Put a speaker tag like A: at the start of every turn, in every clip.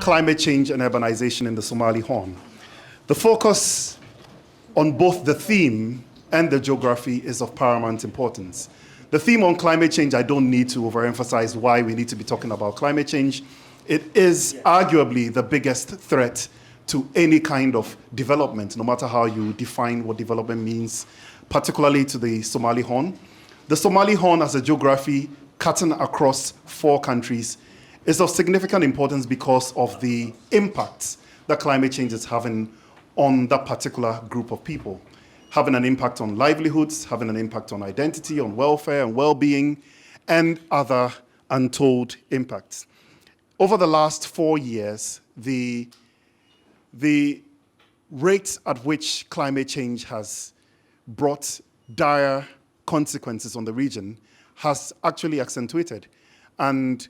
A: Climate change and urbanization in the Somali Horn. The focus on both the theme and the geography is of paramount importance. The theme on climate change, I don't need to overemphasize why we need to be talking about climate change. It is arguably the biggest threat to any kind of development, no matter how you define what development means, particularly to the Somali Horn. The Somali Horn as a geography cutting across 4 countries is of significant importance because of the impacts that climate change is having on that particular group of people. Having an impact on livelihoods, having an impact on identity, on welfare and well-being, and other untold impacts. Over the last 4 years, the rate at which climate change has brought dire consequences on the region has actually accentuated. And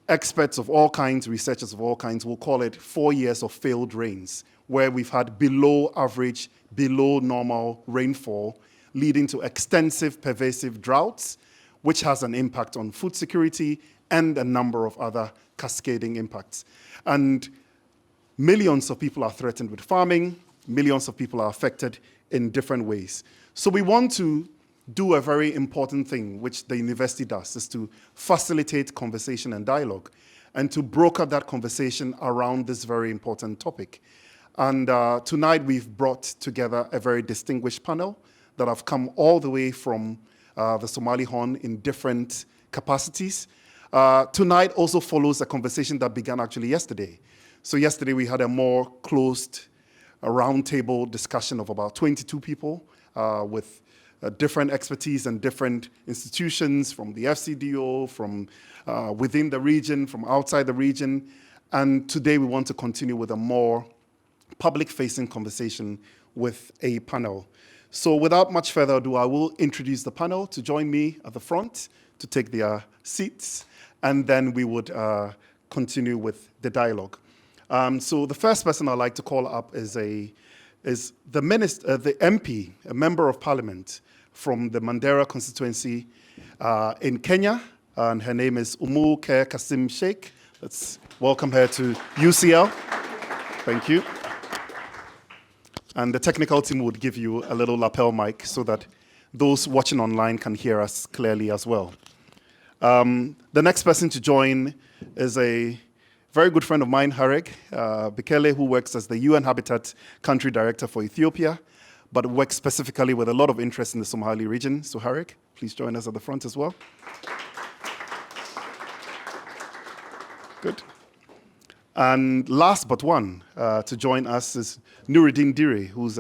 A: experts of all kinds, researchers of all kinds, will call it 4 years of failed rains, where we've had below average, below normal rainfall, leading to extensive, pervasive droughts, which has an impact on food security and a number of other cascading impacts. And millions of people are threatened with farming, millions of people are affected in different ways. So we want to do a very important thing, which the university does, is to facilitate conversation and dialogue, and to broker that conversation around this very important topic. And tonight we've brought together a very distinguished panel that have come all the way from the Somali Horn in different capacities. Tonight also follows a conversation that began actually yesterday. So yesterday we had a more closed roundtable discussion of about 22 people with different expertise and different institutions from the FCDO, from within the region, from outside the region. And today we want to continue with a more public-facing conversation with a panel. So without much further ado, I will introduce the panel to join me at the front to take their seats, and then we would continue with the dialogue. So the first person I'd like to call up is the MP, a member of parliament from the Mandera constituency in Kenya, and her name is Umu Ker Kasim Sheikh. Let's welcome her to UCL. Thank you. And the technical team would give you a little lapel mic so that those watching online can hear us clearly as well. The next person to join is a very good friend of mine, Harek Bekele, who works as the UN Habitat Country Director for Ethiopia, but works specifically with a lot of interest in the Somali region. So Harek, please join us at the front as well. Good. And last but one to join us is Nuruddin Dire, who's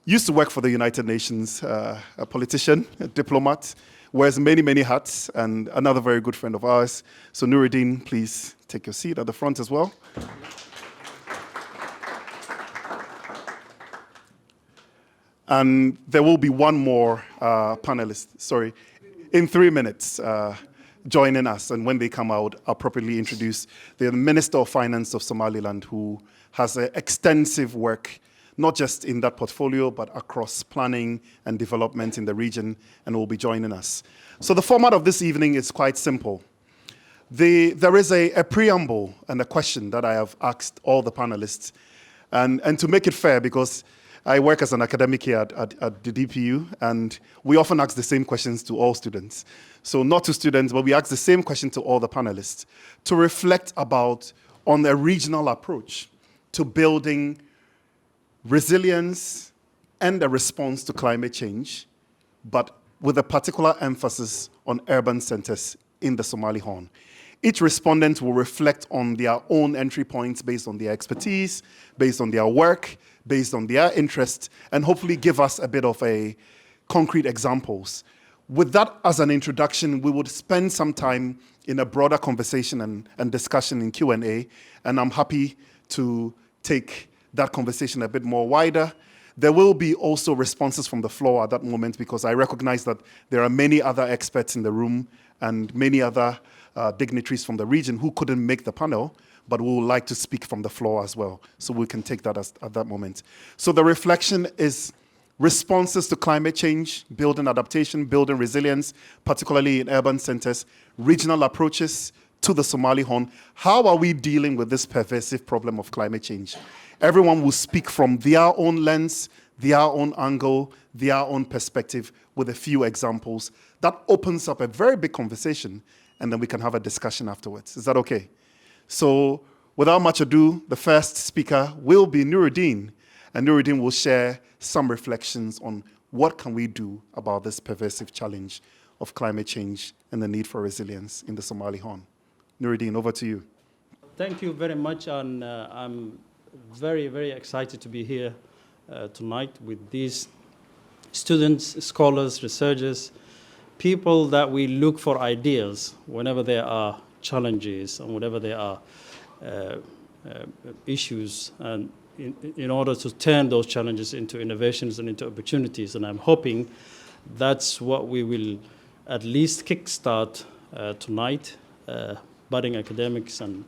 A: used to work for the United Nations, a politician, a diplomat, wears many, many hats, and another very good friend of ours. So Nuruddin, please take your seat at the front as well. And there will be one more panelist, in 3 minutes, joining us. And when they come out, I'll properly introduce the Minister of Finance of Somaliland, who has extensive work, not just in that portfolio, but across planning and development in the region, and will be joining us. So the format of this evening is quite simple. There is a preamble and a question that I have asked all the panelists. And to make it fair, because I work as an academic here at the DPU, and we often ask the same questions to all students. So not to students, but we ask the same question to all the panelists to reflect on a regional approach to building resilience and a response to climate change, but with a particular emphasis on urban centers in the Somali Horn. Each respondent will reflect on their own entry points based on their expertise, based on their work, based on their interest, and hopefully give us a bit of concrete examples. With that as an introduction, we would spend some time in a broader conversation and discussion in Q&A, and I'm happy to take that conversation a bit more wider. There will be also responses from the floor at that moment, because I recognize that there are many other experts in the room and many other dignitaries from the region who couldn't make the panel, but we would like to speak from the floor as well, so we can take that at that moment. So the reflection is responses to climate change, building adaptation, building resilience, particularly in urban centers, regional approaches to the Somali Horn. How are we dealing with this pervasive problem of climate change? Everyone will speak from their own lens, their own angle, their own perspective with a few examples. That opens up a very big conversation, and then we can have a discussion afterwards. Is that okay? So without much ado, the first speaker will be Nuruddin, and Nuruddin will share some reflections on what can we do about this pervasive challenge of climate change and the need for resilience in the Somali Horn. Nuruddin, over to you.
B: Thank you very much, and I'm very, very excited to be here tonight with these students, scholars, researchers, people that we look for ideas whenever there are challenges and whenever there are issues, and in order to turn those challenges into innovations and into opportunities. And I'm hoping that's what we will at least kickstart tonight, budding academics and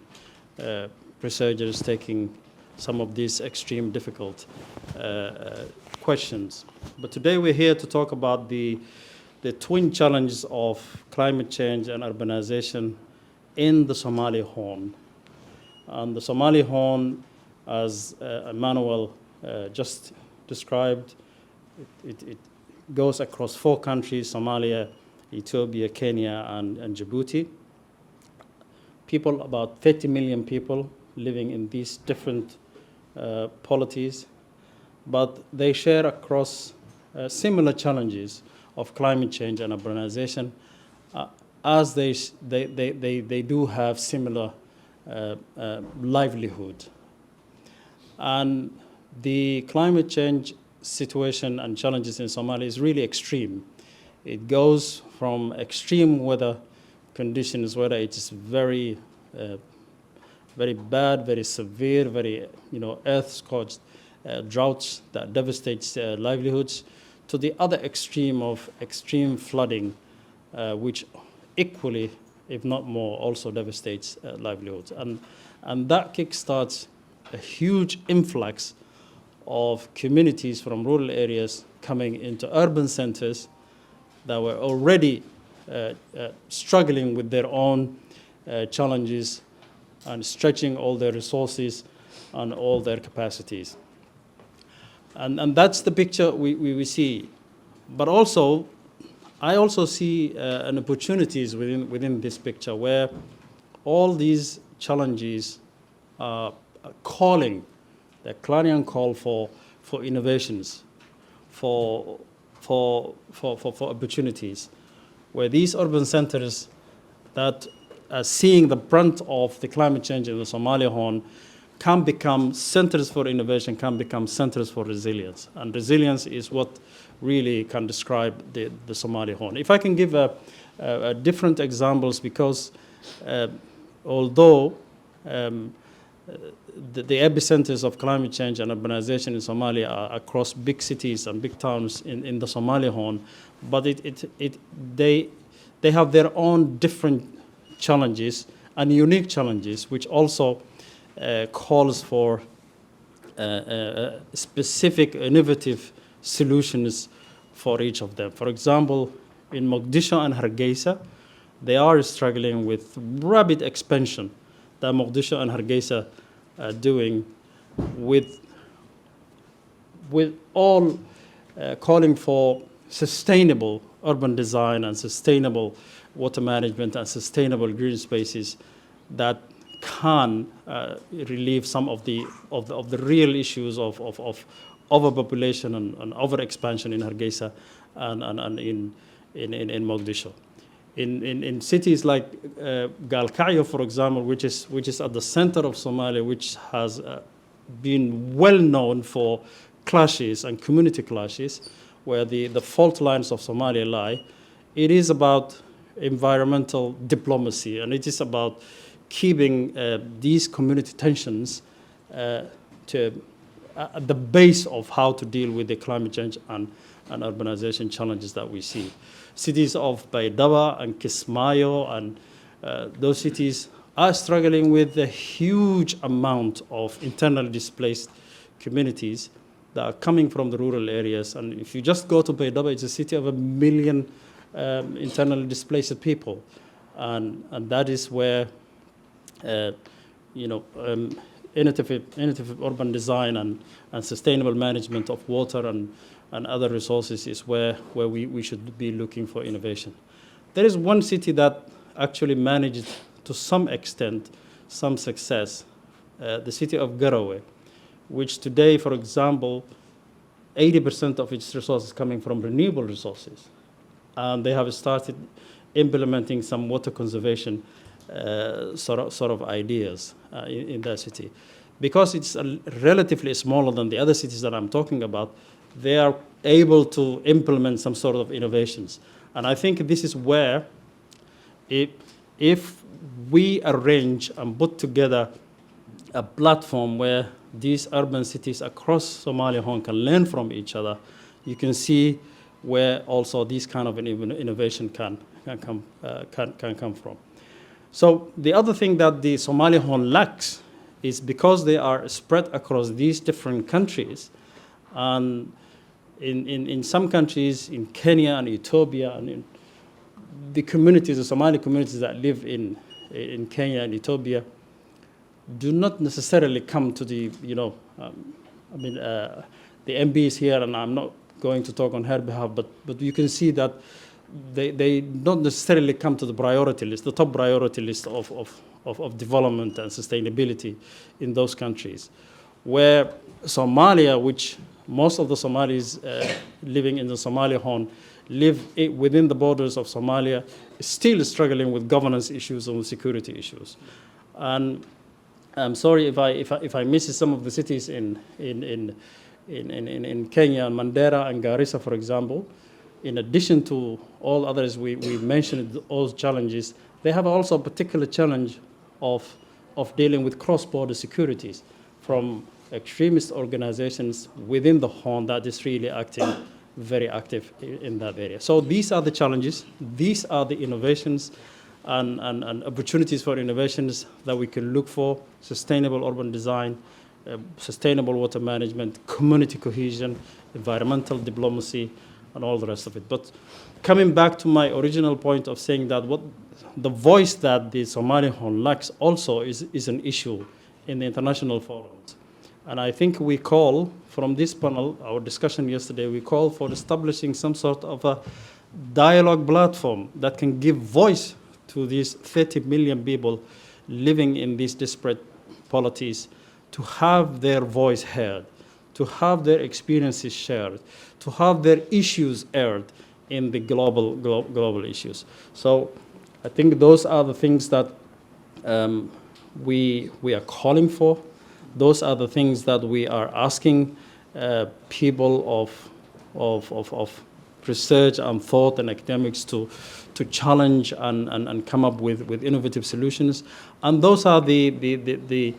B: researchers taking some of these extreme difficult questions. But today we're here to talk about the twin challenges of climate change and urbanization in the Somali Horn. And the Somali Horn, as Emmanuel just described, it goes across 4 countries: Somalia, Ethiopia, Kenya, and Djibouti. People, about 30 million people living in these different polities, but they share across similar challenges of climate change and urbanization, as they do have similar livelihood. And the climate change situation and challenges in Somalia is really extreme. It goes from extreme weather conditions, whether it is very bad, very severe, very earth-scorched droughts that devastates livelihoods, to the other extreme of extreme flooding, which equally, if not more, also devastates livelihoods. And that kickstarts a huge influx of communities from rural areas coming into urban centers that were already struggling with their own challenges and stretching all their resources and all their capacities. And that's the picture we see. But also, I also see an opportunities within this picture, where all these challenges are calling, the clarion call for innovations, for opportunities, where these urban centers that are seeing the brunt of the climate change in the Somali Horn can become centers for innovation, can become centers for resilience. And resilience is what really can describe the Somali Horn. If I can give different examples, because although the epicenters of climate change and urbanization in Somalia are across big cities and big towns in the Somali Horn, but they have their own different challenges and unique challenges, which also calls for specific innovative solutions for each of them. For example, in Mogadishu and Hargeisa, they are struggling with rapid expansion that Mogadishu and Hargeisa are doing, with all calling for sustainable urban design and sustainable water management and sustainable green spaces that can relieve some of the real issues of overpopulation and overexpansion in Hargeisa and in Mogadishu. In cities like Galkayo, for example, which is at the center of Somalia, which has been well known for clashes and community clashes, where the fault lines of Somalia lie, it is about environmental diplomacy, and it is about keeping these community tensions at the base of how to deal with the climate change and urbanization challenges that we see. Cities of Baydhabo and Kismayo and those cities are struggling with a huge amount of internally displaced communities that are coming from the rural areas. And if you just go to Baydhabo, it's a city of 1 million internally displaced people. And that is where, innovative urban design and sustainable management of water and other resources is where we should be looking for innovation. There is one city that actually managed to some extent some success, the city of Garowe, which today, for example, 80% of its resources coming from renewable resources. And they have started implementing some water conservation sort of ideas in that city. Because it's relatively smaller than the other cities that I'm talking about, they are able to implement some sort of innovations. And I think this is where, if we arrange and put together a platform where these urban cities across Somali Horn can learn from each other, you can see where also this kind of an innovation can come from. So the other thing that the Somali Horn lacks is because they are spread across these different countries, and in some countries, in Kenya and Ethiopia, and in the communities, the Somali communities that live in Kenya and Ethiopia, do not necessarily come to the, the MB is here, and I'm not going to talk on her behalf, but you can see that they don't necessarily come to the priority list, the top priority list of development and sustainability in those countries. Where Somalia, which most of the Somalis living in the Somali Horn live within the borders of Somalia, is still struggling with governance issues and with security issues. And I'm sorry if I miss some of the cities in Kenya, Mandera and Garissa, for example. In addition to all others we mentioned, all challenges, they have also a particular challenge of dealing with cross-border securities from extremist organizations within the Horn that is really very active in that area. So these are the challenges, these are the innovations and opportunities for innovations that we can look for: sustainable urban design, sustainable water management, community cohesion, environmental diplomacy, and all the rest of it. But coming back to my original point of saying that what the voice that the Somali Horn lacks also is an issue in the international forums. And I think we call, from this panel, our discussion yesterday, we call for establishing some sort of a dialogue platform that can give voice to these 30 million people living in these disparate polities, to have their voice heard, to have their experiences shared, to have their issues aired in the global issues. So I think those are the things that we are calling for. Those are the things that we are asking people of research and thought and academics to challenge and come up with innovative solutions. And those are the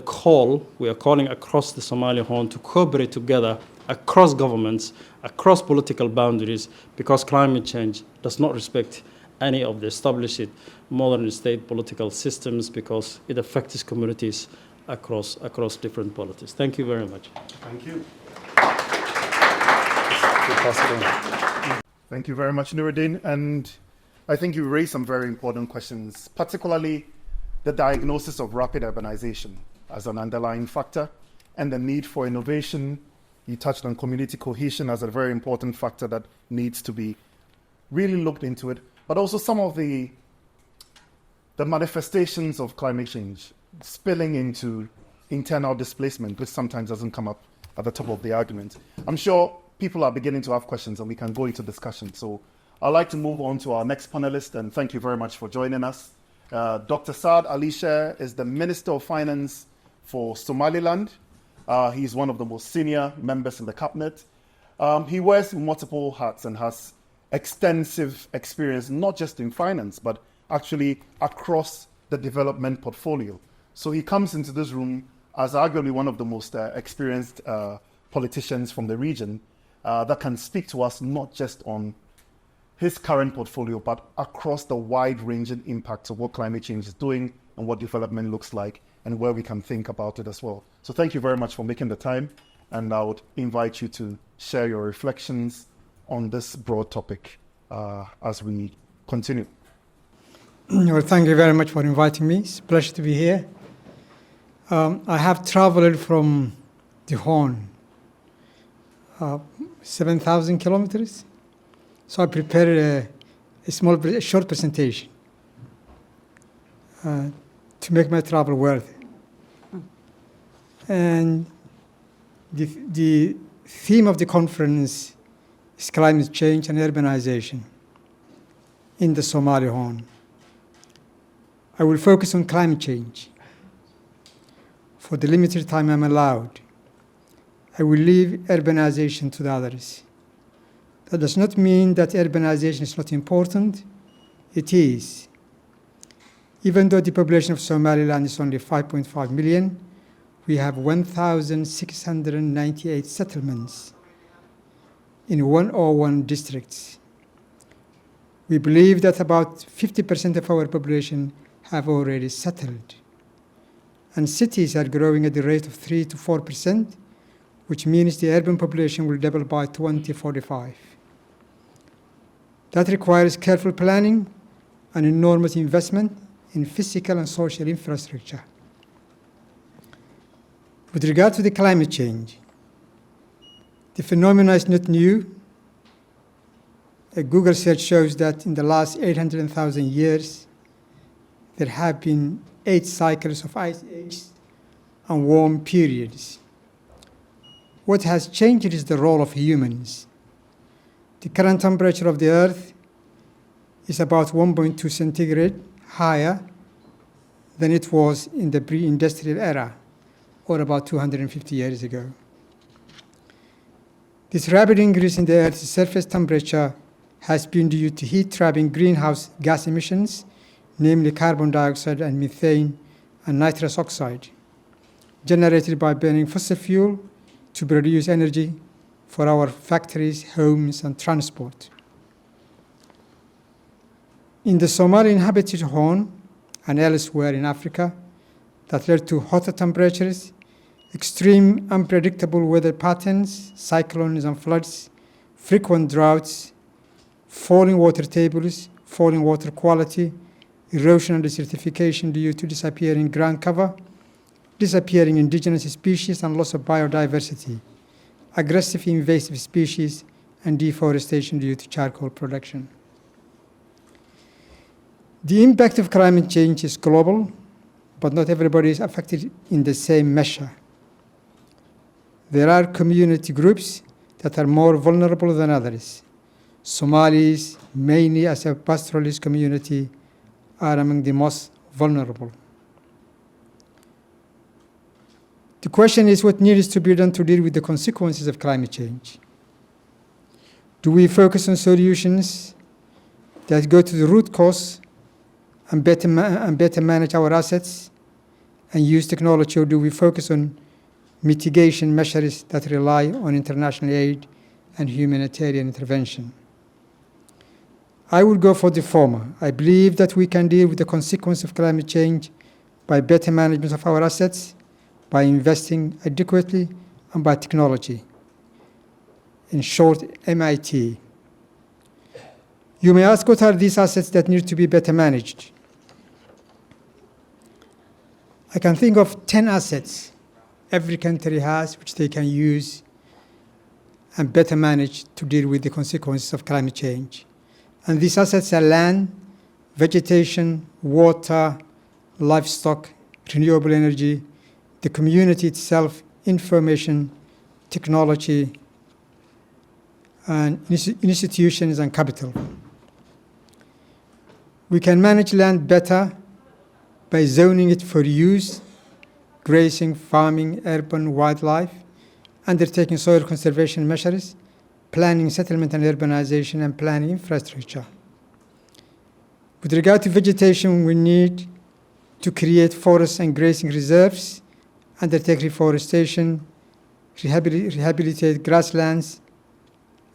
B: call we are calling across the Somali Horn to cooperate together across governments, across political boundaries, because climate change does not respect any of the established modern state political systems, because it affects communities across different polities. Thank you very much.
A: Thank you. Thank you very much, Nuruddin. And I think you raised some very important questions, particularly the diagnosis of rapid urbanization as an underlying factor and the need for innovation. You touched on community cohesion as a very important factor that needs to be really looked into it, but also some of the manifestations of climate change spilling into internal displacement, which sometimes doesn't come up at the top of the argument. I'm sure people are beginning to have questions and we can go into discussion. So I'd like to move on to our next panelist, and thank you very much for joining us. Dr. Saad Alisher is the Minister of Finance for Somaliland. He's one of the most senior members in the cabinet. He wears multiple hats and has extensive experience, not just in finance, but actually across the development portfolio. So he comes into this room as arguably one of the most experienced politicians from the region that can speak to us not just on his current portfolio, but across the wide-ranging impacts of what climate change is doing and what development looks like and where we can think about it as well. So thank you very much for making the time. and I would invite you to share your reflections on this broad topic as we continue.
C: Well, thank you very much for inviting me. It's a pleasure to be here. I have traveled from the Horn, 7,000 kilometers. So I prepared a short presentation to make my travel worth it. And the theme of the conference is climate change and urbanization in the Somali Horn. I will focus on climate change. For the limited time I'm allowed, I will leave urbanization to the others. That does not mean that urbanization is not important. It is. Even though the population of Somaliland is only 5.5 million, we have 1,698 settlements in 101 districts. We believe that about 50% of our population have already settled. And cities are growing at the rate of 3 to 4%, which means the urban population will double by 2045. That requires careful planning and enormous investment in physical and social infrastructure. With regard to the climate change, the phenomenon is not new. A Google search shows that in the last 800,000 years, there have been 8 cycles of ice ages and warm periods. What has changed is the role of humans. The current temperature of the Earth is about 1.2 centigrade higher than it was in the pre-industrial era, or about 250 years ago. This rapid increase in the Earth's surface temperature has been due to heat-trapping greenhouse gas emissions, namely carbon dioxide and methane and nitrous oxide, generated by burning fossil fuel to produce energy for our factories, homes, and transport. In the Somali inhabited Horn and elsewhere in Africa, that led to hotter temperatures, extreme unpredictable weather patterns, cyclones and floods, frequent droughts, falling water tables, falling water quality, erosion and desertification due to disappearing ground cover, disappearing indigenous species and loss of biodiversity, aggressive invasive species, and deforestation due to charcoal production. The impact of climate change is global, but not everybody is affected in the same measure. There are community groups that are more vulnerable than others. Somalis, mainly as a pastoralist community, are among the most vulnerable. The question is what needs to be done to deal with the consequences of climate change. Do we focus on solutions that go to the root cause and better manage our assets and use technology, or do we focus on mitigation measures that rely on international aid and humanitarian intervention? I would go for the former. I believe that we can deal with the consequence of climate change by better management of our assets, by investing adequately, and by technology. In short, MIT. You may ask, what are these assets that need to be better managed? I can think of 10 assets every country has which they can use and better manage to deal with the consequences of climate change. And these assets are land, vegetation, water, livestock, renewable energy, the community itself, information, technology, and institutions and capital. We can manage land better by zoning it for use, grazing, farming, urban wildlife, undertaking soil conservation measures, planning settlement and urbanization, and planning infrastructure. With regard to vegetation, we need to create forests and grazing reserves, undertake reforestation, rehabilitate grasslands,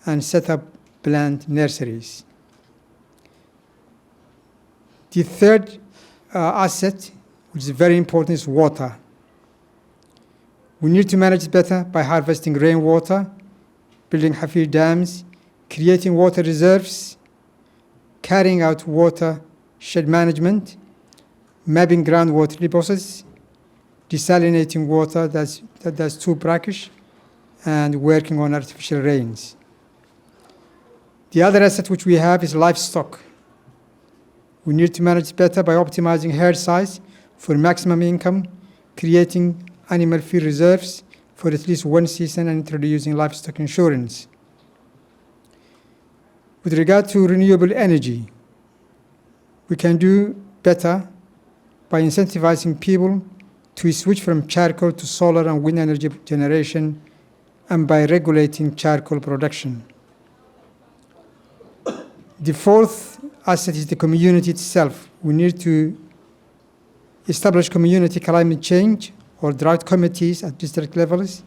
C: and set up plant nurseries. The third asset, which is very important, is water. We need to manage it better by harvesting rainwater, building Hafir dams, creating water reserves, carrying out watershed management, mapping groundwater deposits, desalinating water that's too brackish, and working on artificial rains. The other asset which we have is livestock. We need to manage better by optimizing herd size for maximum income, creating animal feed reserves for at least one season, and introducing livestock insurance. With regard to renewable energy, we can do better by incentivizing people to switch from charcoal to solar and wind energy generation, and by regulating charcoal production. The fourth asset is the community itself. We need to establish community climate change or drought committees at district levels,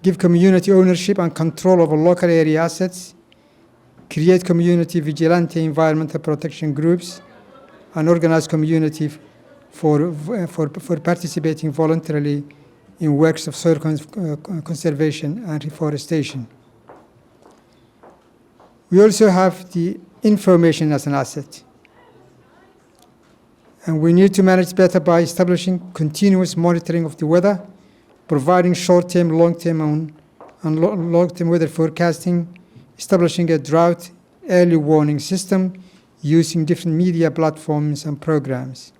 C: give community ownership and control over local area assets, create community vigilante environmental protection groups, and organize community for participating voluntarily in works of soil conservation and reforestation. We also have the information as an asset. And we need to manage better by establishing continuous monitoring of the weather, providing short-term, long-term, and long-term weather forecasting, establishing a drought early warning system, using different media platforms and programs.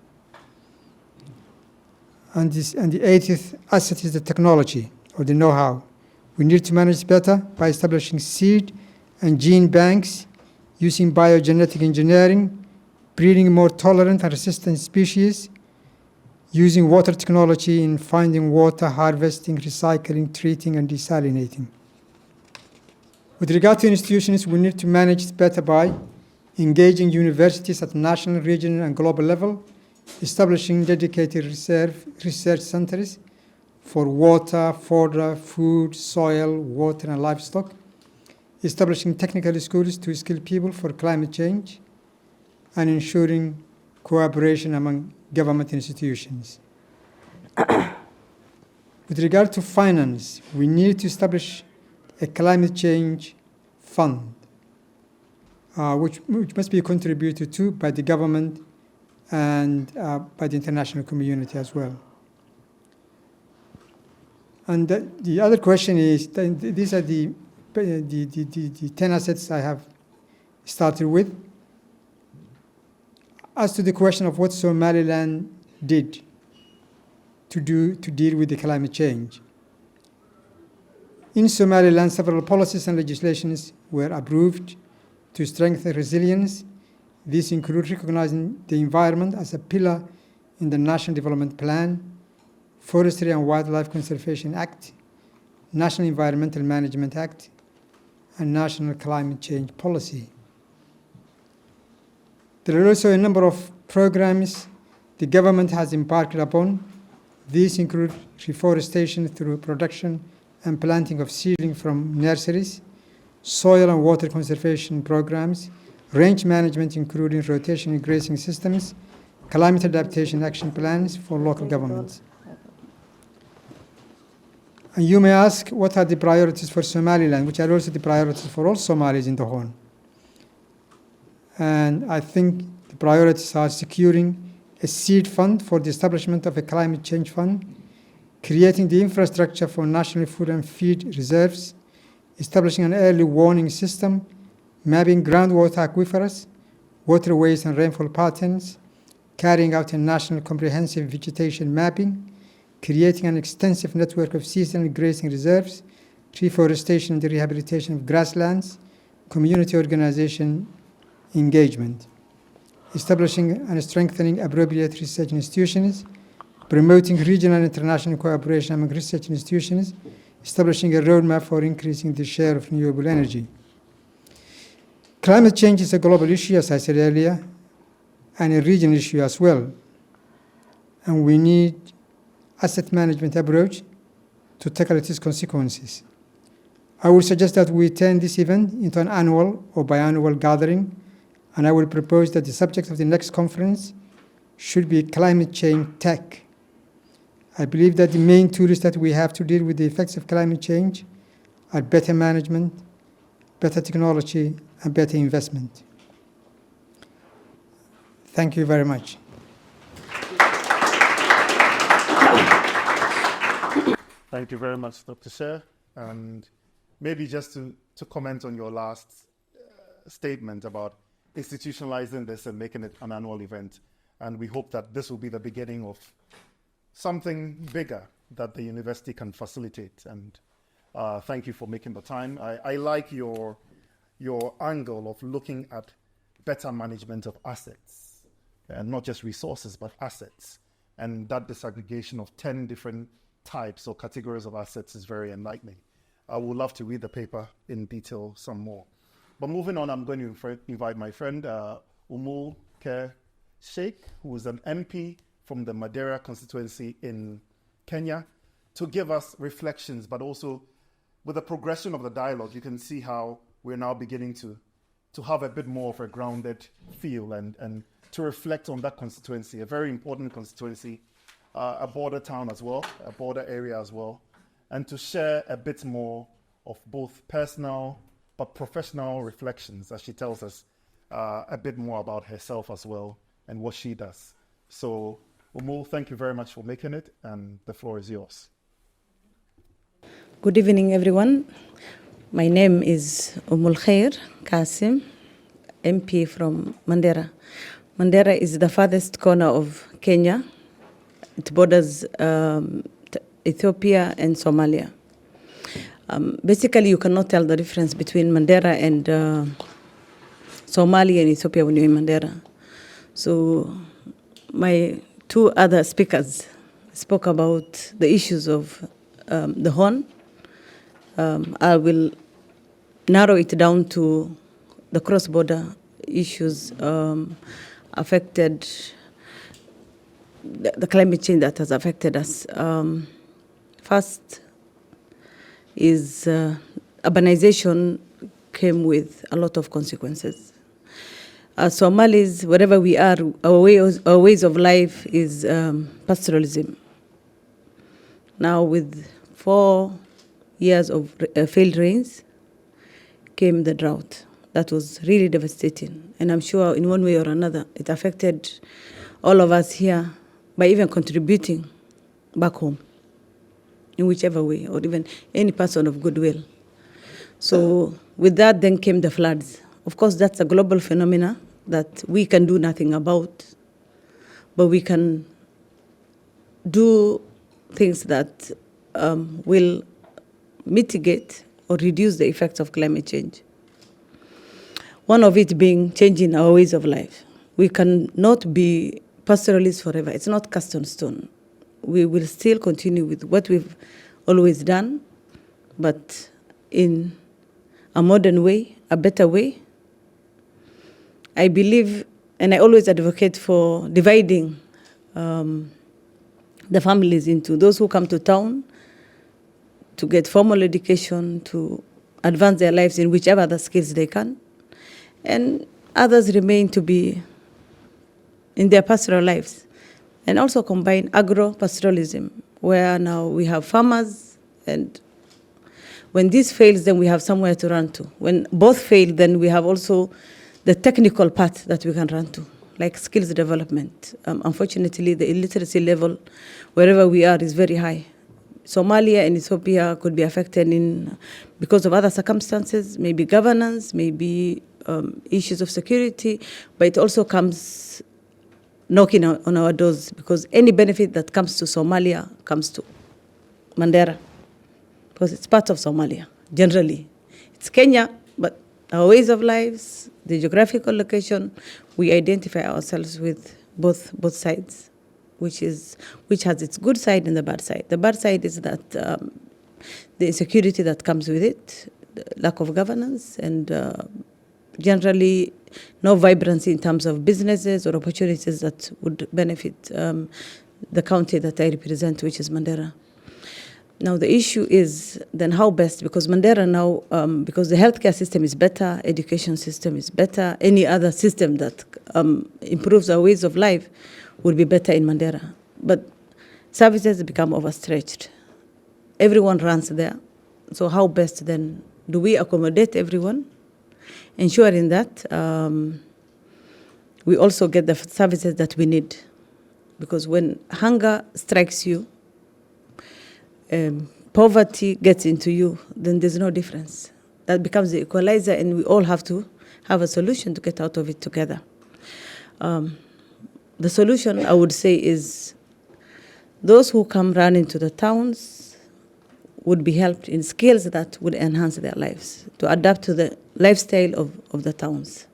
C: And the eighth asset is the technology, or the know-how. We need to manage better by establishing seed and gene banks, using biogenetic engineering, breeding more tolerant and resistant species, using water technology in finding water, harvesting, recycling, treating, and desalinating. With regard to institutions, we need to manage it better by engaging universities at national, regional, and global level, establishing dedicated research centers for water, fodder, food, soil, water, and livestock, establishing technical schools to skill people for climate change, and ensuring cooperation among government institutions. With regard to finance, we need to establish a climate change fund, which must be contributed to by the government and by the international community as well. And the other question is, these are the 10 assets I have started with. As to the question of what Somaliland did to deal with the climate change. In Somaliland, several policies and legislations were approved to strengthen resilience. These include recognizing the environment as a pillar in the National Development Plan, Forestry and Wildlife Conservation Act, National Environmental Management Act, and National Climate Change Policy. There are also a number of programs the government has embarked upon. These include reforestation through production and planting of seedlings from nurseries, soil and water conservation programs, range management including rotational grazing systems, climate adaptation action plans for local governments. And you may ask, what are the priorities for Somaliland, which are also the priorities for all Somalis in the Horn? And I think the priorities are securing a seed fund for the establishment of a climate change fund, creating the infrastructure for national food and feed reserves, establishing an early warning system, mapping groundwater aquifers, waterways and rainfall patterns, carrying out a national comprehensive vegetation mapping, creating an extensive network of seasonal grazing reserves, reforestation and the rehabilitation of grasslands, community organization engagement, establishing and strengthening appropriate research institutions, promoting regional and international cooperation among research institutions, establishing a roadmap for increasing the share of renewable energy. Climate change is a global issue, as I said earlier, and a regional issue as well. And we need asset management approach to tackle its consequences. I would suggest that we turn this event into an annual or biannual gathering, and I will propose that the subject of the next conference should be climate change tech, I believe that the main tools that we have to deal with the effects of climate change are better management, better technology, and better investment. Thank you very much.
A: Thank you very much, Dr. Sher. And maybe just to comment on your last statement about institutionalizing this and making it an annual event. And we hope that this will be the beginning of something bigger that the university can facilitate. And thank you for making the time. I like your angle of looking at better management of assets, and not just resources, but assets. And that disaggregation of 10 different types or categories of assets is very enlightening. I would love to read the paper in detail some more. But moving on, I'm going to invite my friend Umul Kher Sheikh, who is an MP from the Mandera constituency in Kenya, to give us reflections, but also with the progression of the dialogue, you can see how we're now beginning to have a bit more of a grounded feel and to reflect on that constituency, a very important constituency, a border town as well, a border area as well, and to share a bit more of both personal but professional reflections as she tells us a bit more about herself as well and what she does. So, Umul, thank you very much for making it, and the floor is yours.
D: Good evening, everyone. My name is Umul Kher Kasim, MP from Mandera. Mandera is the farthest corner of Kenya. It borders Ethiopia and Somalia. Basically, you cannot tell the difference between Mandera and Somalia and Ethiopia when you're in Mandera. So my two other speakers spoke about the issues of the Horn. I will narrow it down to the cross-border issues affected, the climate change that has affected us. First is urbanization came with a lot of consequences. As Somalis, wherever we are, our ways of life is pastoralism. Now with 4 years of failed rains came the drought. That was really devastating. And I'm sure in one way or another, it affected all of us here by even contributing back home in whichever way, or even any person of goodwill. So with that then came the floods. Of course, that's a global phenomena that we can do nothing about, but we can do things that will mitigate or reduce the effects of climate change. One of it being changing our ways of life. We cannot be pastoralists forever. It's not cast on stone. We will still continue with what we've always done, but in a modern way, a better way. I believe, and I always advocate for dividing the families into those who come to town to get formal education, to advance their lives in whichever other skills they can, and others remain to be in their pastoral lives. And also combine agro-pastoralism, where now we have farmers, and when this fails, then we have somewhere to run to. When both fail, then we have also the technical path that we can run to, like skills development. Unfortunately, the illiteracy level, wherever we are, is very high. Somalia and Ethiopia could be affected because of other circumstances, maybe governance, maybe issues of security, but it also comes knocking on our doors, because any benefit that comes to Somalia comes to Mandera, because it's part of Somalia, generally. It's Kenya, but our ways of lives, the geographical location, we identify ourselves with both sides, which has its good side and the bad side. The bad side is that the insecurity that comes with it, the lack of governance, and generally no vibrancy in terms of businesses or opportunities that would benefit the county that I represent, which is Mandera. Now the issue is then how best, because Mandera now, because the healthcare system is better, education system is better, any other system that improves our ways of life would be better in Mandera. But services become overstretched. Everyone runs there. So how best then do we accommodate everyone, ensuring that we also get the services that we need? Because when hunger strikes you, poverty gets into you, then there's no difference. That becomes the equalizer, and we all have to have a solution to get out of it together. The solution, I would say, is those who come running to the towns would be helped in skills that would enhance their lives, to adapt to the lifestyle of the towns.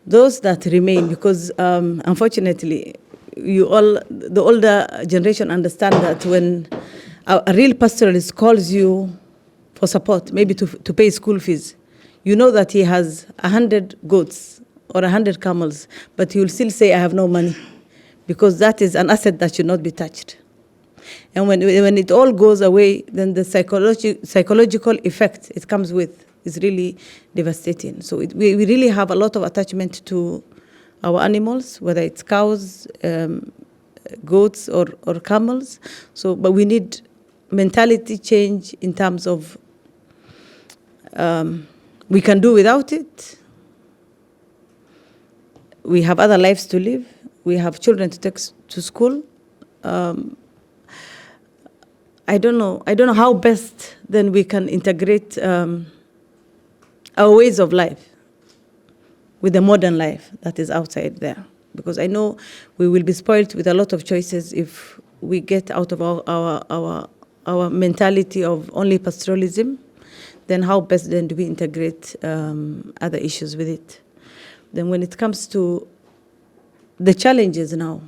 D: Those that remain, because unfortunately, the older generation understand that when a real pastoralist calls you for support, maybe to pay school fees, you know that he has 100 goats or 100 camels, but he will still say, I have no money, because that is an asset that should not be touched. And when it all goes away, then the psychological effect it comes with is really devastating. So we really have a lot of attachment to our animals, whether it's cows, goats, or camels. So, but we need mentality change in terms of we can do without it. We have other lives to live. We have children to take to school. I don't know how best then we can integrate our ways of life with the modern life that is outside there. Because I know we will be spoiled with a lot of choices if we get out of our mentality of only pastoralism. Then how best then do we integrate other issues with it? Then when it comes to the challenges now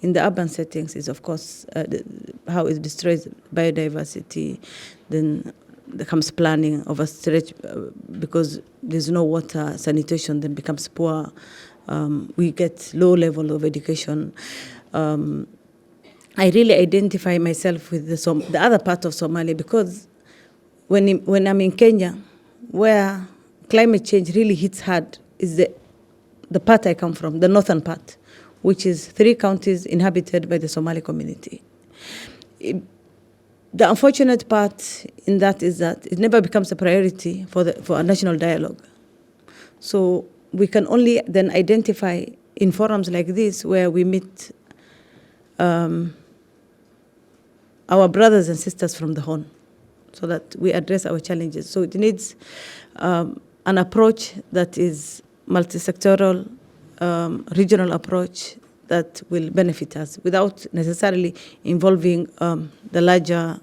D: in the urban settings is, of course, how it destroys biodiversity. Then there comes planning overstretch because there's no water, sanitation then becomes poor. We get low level of education. I really identify myself with the other part of Somalia, because when I'm in Kenya, where climate change really hits hard is the part I come from, the northern part, which is 3 counties inhabited by the Somali community. The unfortunate part in that is that it never becomes a priority for a national dialogue. So we can only then identify in forums like this where we meet our brothers and sisters from the Horn, so that we address our challenges. So it needs an approach that is multi-sectoral, regional approach that will benefit us without necessarily involving the larger.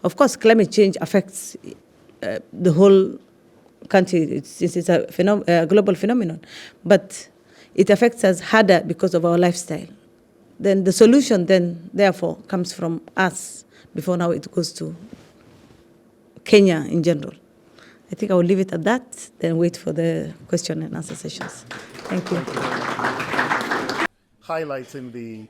D: Of course, climate change affects the whole country. It's a global phenomenon, but it affects us harder because of our lifestyle. Then the solution then, therefore, comes from us before now it goes to Kenya in general. I think I will leave it at that, then wait for the question and answer sessions. Thank you.
A: Highlighting the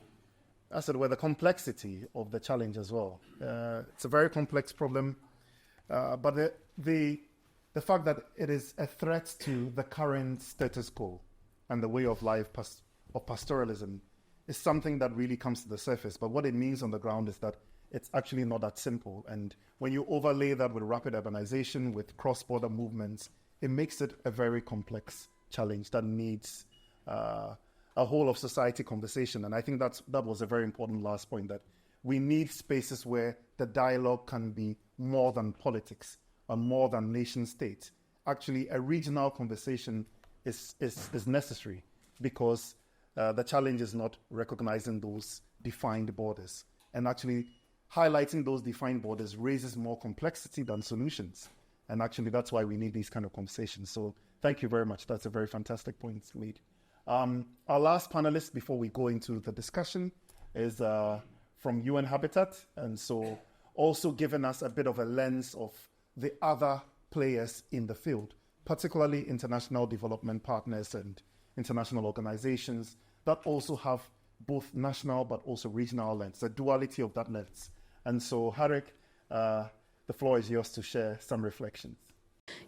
A: complexity of the challenge as well. It's a very complex problem, but the fact that it is a threat to the current status quo and the way of life of pastoralism is something that really comes to the surface. But what it means on the ground is that it's actually not that simple. And when you overlay that with rapid urbanization, with cross-border movements, it makes it a very complex challenge that needs a whole of society conversation. And I think that was a very important last point, that we need spaces where the dialogue can be more than politics and more than nation state. Actually, a regional conversation is necessary, because the challenge is not recognizing those defined borders. And actually, highlighting those defined borders raises more complexity than solutions. And actually, that's why we need these kind of conversations. So thank you very much. That's a very fantastic point made. Our last panelist before we go into the discussion is from UN Habitat. And so also giving us a bit of a lens of the other players in the field, particularly international development partners and international organizations that also have both national but also regional lens, the duality of that lens. And so, Harik, the floor is yours to share some reflections.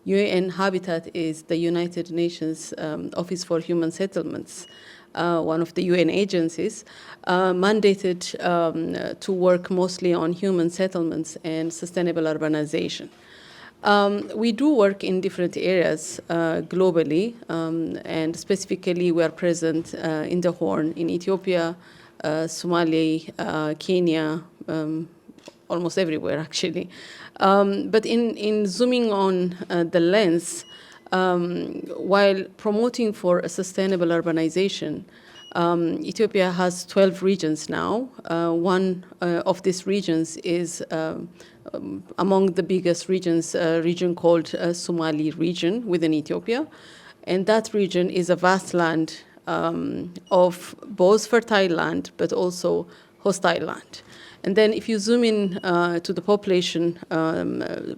E: UN Habitat is the United Nations Office for Human Settlements. one of the UN agencies, mandated to work mostly on human settlements and sustainable urbanization. We do work in different areas globally, and specifically we are present in the Horn, in Ethiopia, Somali, Kenya, almost everywhere actually. But in zooming on the lens, while promoting for a sustainable urbanization, Ethiopia has 12 regions now. One of these regions is among the biggest regions, a region called Somali region within Ethiopia. And that region is a vast land of both fertile land, but also hostile land. And then if you zoom in to the population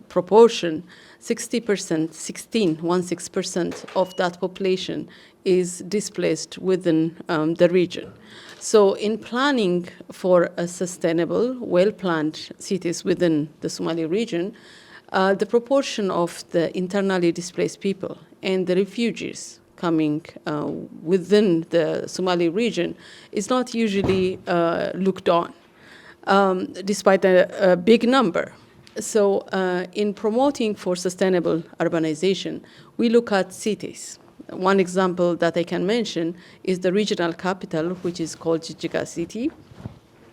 E: proportion, 60%, 16% of that population is displaced within the region. So in planning for a sustainable, well-planned cities within the Somali region, the proportion of the internally displaced people and the refugees coming within the Somali region is not usually looked on, despite a big number. So in promoting for sustainable urbanization, we look at cities. One example that I can mention is the regional capital, which is called Jijjiga City.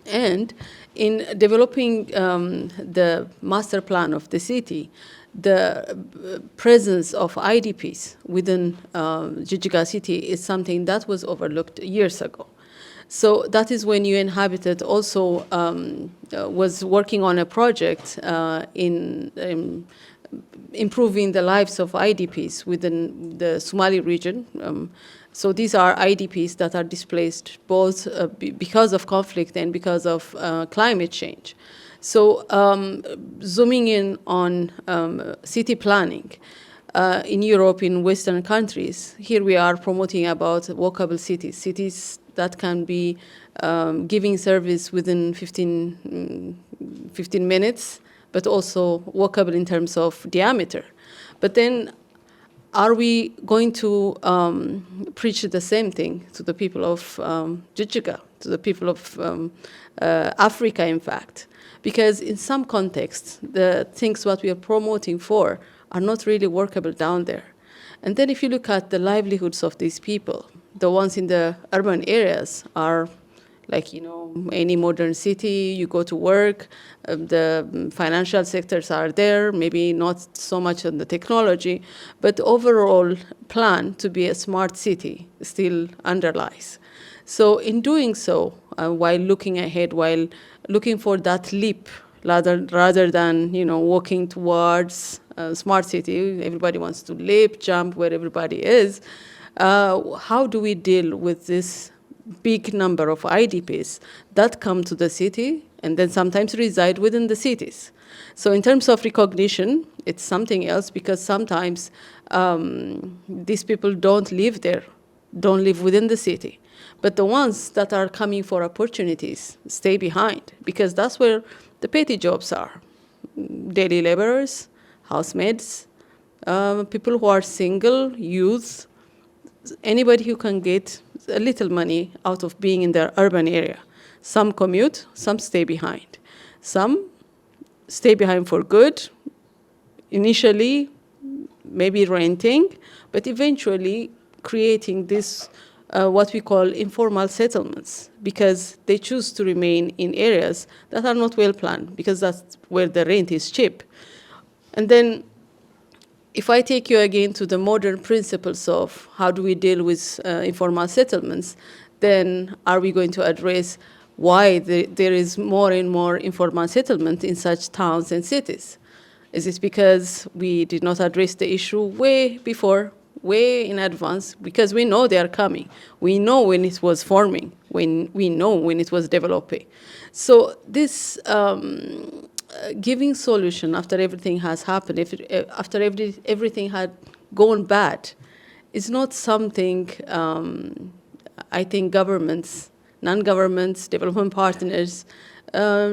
E: And in developing the master plan of the city, the presence of IDPs within Jijjiga City is something that was overlooked years ago. So that is when UN Habitat also was working on a project in improving the lives of IDPs within the Somali region. So these are IDPs that are displaced both because of conflict and because of climate change. So zooming in on city planning, in Europe, in Western countries, here we are promoting about walkable cities, cities that can be giving service within 15 minutes, but also walkable in terms of diameter. But then are we going to preach the same thing to the people of Jijjiga, to the people of Africa, in fact? Because in some contexts, the things what we are promoting for are not really workable down there. And then if you look at the livelihoods of these people, the ones in the urban areas are like, you know, any modern city, you go to work, the financial sectors are there, maybe not so much on the technology, but the overall plan to be a smart city still underlies. So in doing so, while looking ahead, while looking for that leap, rather than, you know, walking towards a smart city, everybody wants to leap, jump where everybody is, how do we deal with this big number of IDPs that come to the city and then sometimes reside within the cities? So in terms of recognition, it's something else, because sometimes these people don't live there, don't live within the city. But the ones that are coming for opportunities stay behind, because that's where the petty jobs are. Daily laborers, housemaids, people who are single, youth, anybody who can get a little money out of being in their urban area. Some commute, some stay behind. Some stay behind for good, initially maybe renting, but eventually creating this, what we call informal settlements, because they choose to remain in areas that are not well planned, because that's where the rent is cheap. And then if I take you again to the modern principles of how do we deal with informal settlements, then are we going to address why there is more and more informal settlement in such towns and cities? Is it because we did not address the issue way before, way in advance? Because we know they are coming. We know when it was forming, when we know when it was developing. So this giving solution after everything has happened, after everything had gone bad, is not something I think governments, non-governments, development partners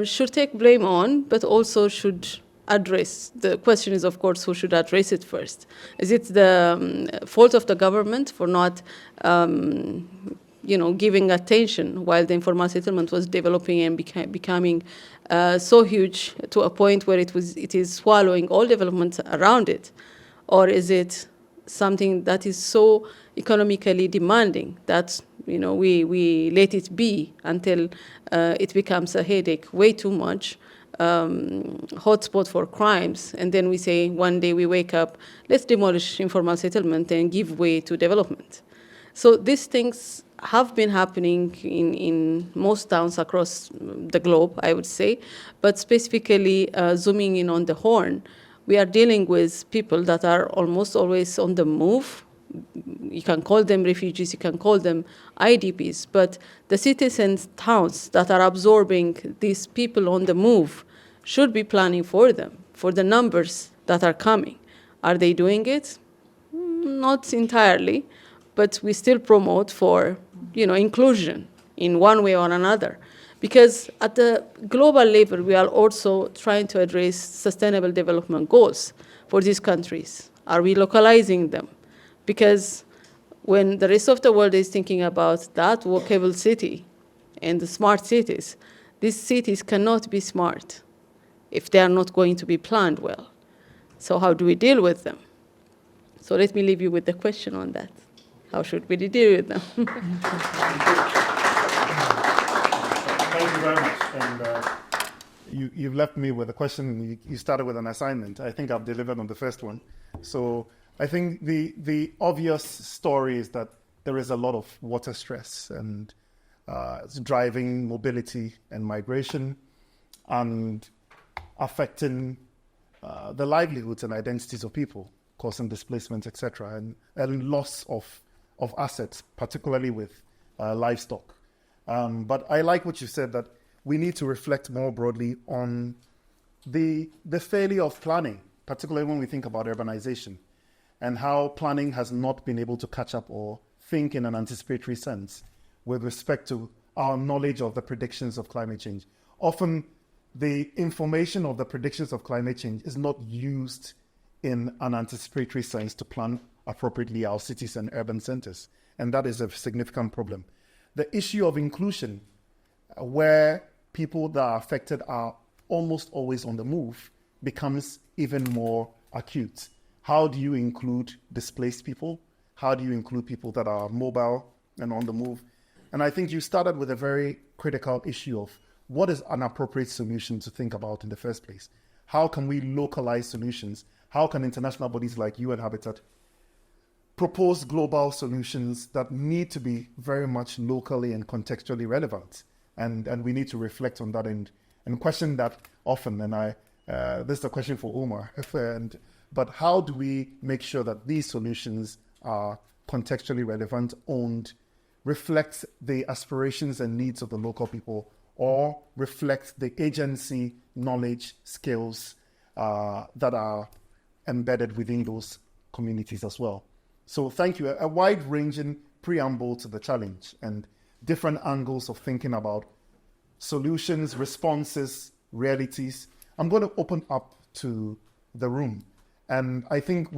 E: should take blame on, but also should address. The question is, of course, who should address it first? Is it the fault of the government for not giving attention while the informal settlement was developing and becoming so huge to a point where it is swallowing all development around it? Or is it something that is so economically demanding that we let it be until it becomes a headache, way too much, hotspot for crimes, and then we say one day we wake up, let's demolish informal settlement and give way to development. So these things have been happening in most towns across the globe, I would say, but specifically zooming in on the Horn, we are dealing with people that are almost always on the move. You can call them refugees, you can call them IDPs, but the cities and towns that are absorbing these people on the move should be planning for them, for the numbers that are coming. Are they doing it? Not entirely, but we still promote for inclusion in one way or another. Because at the global level, we are also trying to address sustainable development goals for these countries. Are we localizing them? Because when the rest of the world is thinking about that walkable city and the smart cities, these cities cannot be smart if they are not going to be planned well. So how do we deal with them? So let me leave you with the question on that. How should we deal with them?
A: Thank you very much. And you've left me with a question. You started with an assignment. I think I've delivered on the first one. So I think the obvious story is that there is a lot of water stress and it's driving mobility and migration and affecting the livelihoods and identities of people, causing displacement, etc., and loss of assets, particularly with livestock. But I like what you said, that we need to reflect more broadly on the failure of planning, particularly when we think about urbanization, and how planning has not been able to catch up or think in an anticipatory sense with respect to our knowledge of the predictions of climate change. Often, the information of the predictions of climate change is not used in an anticipatory sense to plan appropriately our cities and urban centers, and that is a significant problem. The issue of inclusion, where people that are affected are almost always on the move, becomes even more acute. How do you include displaced people? How do you include people that are mobile and on the move? And I think you started with a very critical issue of what is an appropriate solution to think about in the first place? How can we localize solutions? How can international bodies like UN Habitat propose global solutions that need to be very much locally and contextually relevant? And we need to reflect on that and question that often. And this is a question for Omar. But how do we make sure that these solutions are contextually relevant, owned, reflect the aspirations and needs of the local people, or reflect the agency, knowledge, skills that are embedded within those communities as well? So thank you. A wide-ranging preamble to the challenge and different angles of thinking about solutions, responses, realities. I'm going to open up to the room. And I think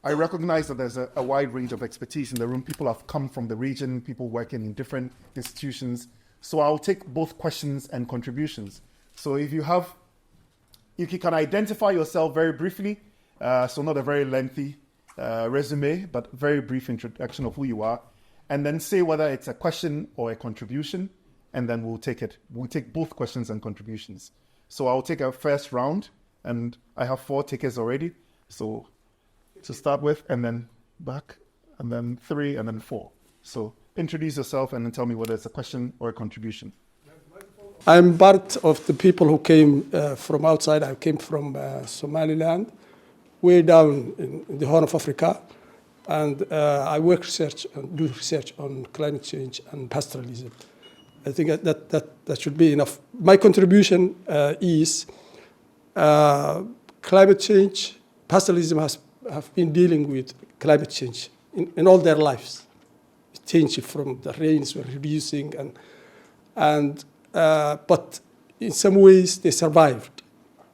A: I recognize that there's a wide range of expertise in the room. People have come from the region, people working in different institutions. So I'll take both questions and contributions. So if you can identify yourself very briefly, so not a very lengthy resume, but very brief introduction of who you are, and then say whether it's a question or a contribution, and then we'll take it. We'll take both questions and contributions. So I'll take a first round, and I have 4 takers already. So to start with, and then back, and then 3, and then 4. So introduce yourself and then tell me whether it's a question or a contribution.
F: I'm part of the people who came from outside. I came from Somaliland, way down in the Horn of Africa. And I do research on climate change and pastoralism. I think that should be enough. My contribution is climate change. Pastoralism have been dealing with climate change in all their lives. It changed from the rains were reducing, but in some ways they survived.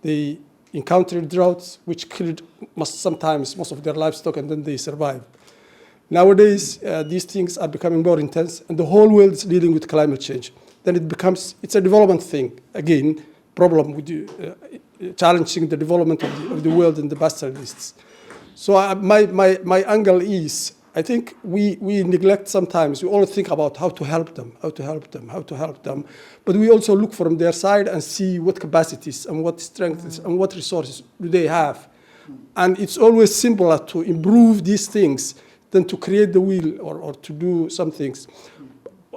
F: They encountered droughts which killed sometimes most of their livestock, and then they survived. Nowadays, these things are becoming more intense, and the whole world is dealing with climate change. Then it's a development thing. Again, problem with challenging the development of the world in the pastoralists. So my angle is, I think we neglect sometimes. We all think about how to help them, but we also look from their side and see what capacities and what strengths and what resources do they have. And it's always simpler to improve these things than to create the wheel or to do some things.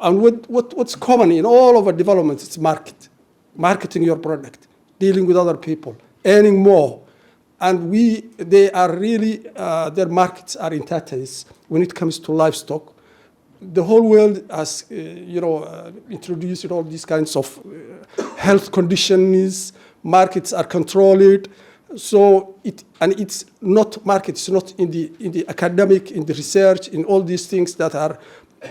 F: And what's common in all of our developments is marketing your product, dealing with other people, earning more. And they are really, their markets are in tatters when it comes to livestock. The whole world has, introduced all these kinds of health conditions. Markets are controlled. So it's not markets, not in the academic, in the research, in all these things that are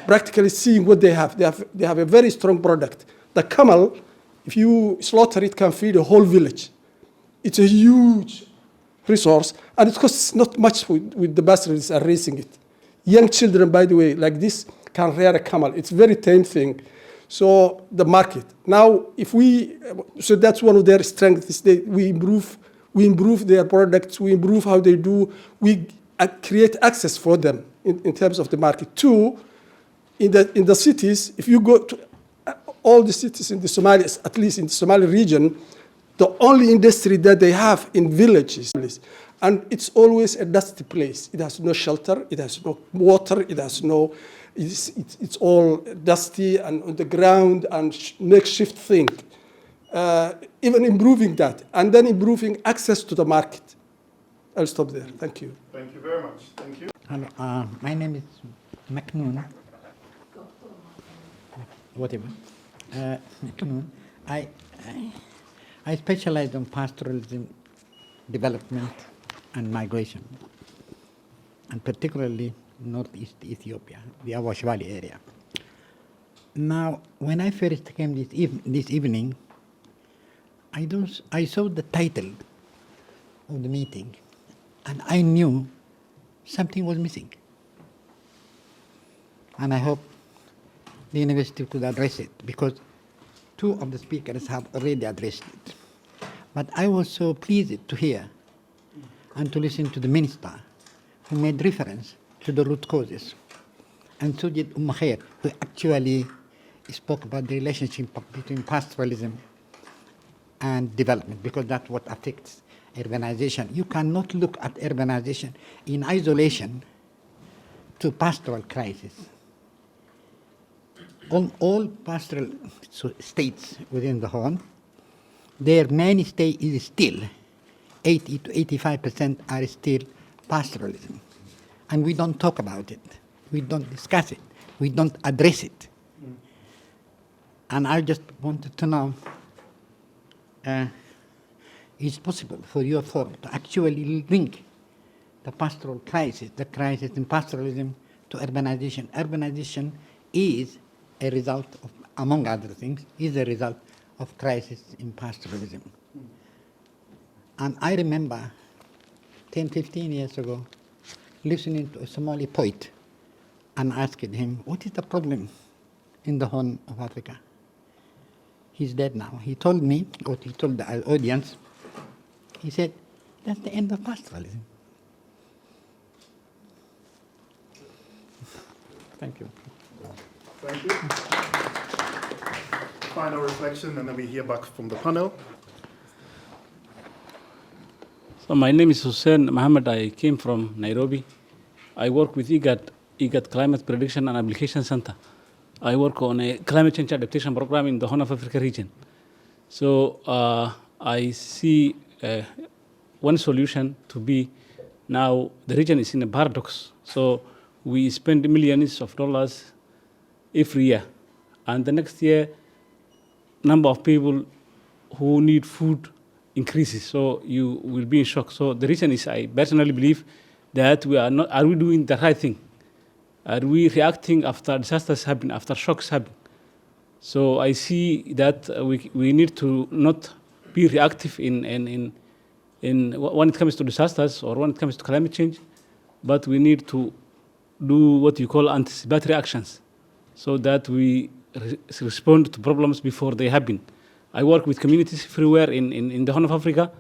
F: practically seeing what they have. They have a very strong product. The camel, if you slaughter it, can feed a whole village. It's a huge resource, and it costs not much with the pastoralists are raising it. Young children, by the way, like this, can rear a camel. It's a very tame thing. So the market. Now, so that's one of their strengths. We improve their products, we improve how they do, we create access for them in terms of the market. Two, in the cities, if you go to all the cities in the Somalis, at least in the Somali region, the only industry that they have in villages, and it's always a dusty place. It has no shelter, it has no water, it's all dusty and on the ground and makeshift thing. Even improving that, and then improving access to the market. I'll stop there. Thank you.
A: Thank you very much. Thank you.
G: Hello, my name is McNoon. Whatever. McNoon. I specialize in pastoralism, development, and migration, and particularly northeast Ethiopia, the Awash Valley area. Now, when I first came this evening, I saw the title of the meeting, and I knew something was missing. And I hope the university could address it, because two of the speakers have already addressed it. But I was so pleased to hear and to listen to the minister who made reference to the root causes, and so did Khair, who actually spoke about the relationship between pastoralism and development, because that's what affects urbanization. You cannot look at urbanization in isolation to pastoral crisis. On all pastoral states within the Horn, their mainstay is still 80 to 85% are still pastoralism. And we don't talk about it. We don't discuss it. We don't address it. And I just wanted to know, is it possible for your forum to actually link the pastoral crisis, the crisis in pastoralism, to urbanization? Urbanization is a result of, among other things, is a result of crisis in pastoralism. And I remember 10, 15 years ago, listening to a Somali poet and asked him, what is the problem in the Horn of Africa? He's dead now. He told me, or he told the audience, he said, that's the end of pastoralism. Thank you.
A: Thank you. Final reflection, and then we hear back from the panel.
H: So my name is Hussein Mohammed. I came from Nairobi. I work with IGAD Climate Prediction and Application Center. I work on a climate change adaptation program in the Horn of Africa region. So I see one solution to be, now the region is in a paradox. So we spend millions of dollars every year. And the next year, number of people who need food increases. So you will be in shock. So the reason is, I personally believe that are we doing the right thing? Are we reacting after disasters happen, after shocks happen? So I see that we need to not be reactive in when it comes to disasters or when it comes to climate change, but we need to do what you call anticipatory actions, so that we respond to problems before they happen. I work with communities everywhere in the Horn of Africa,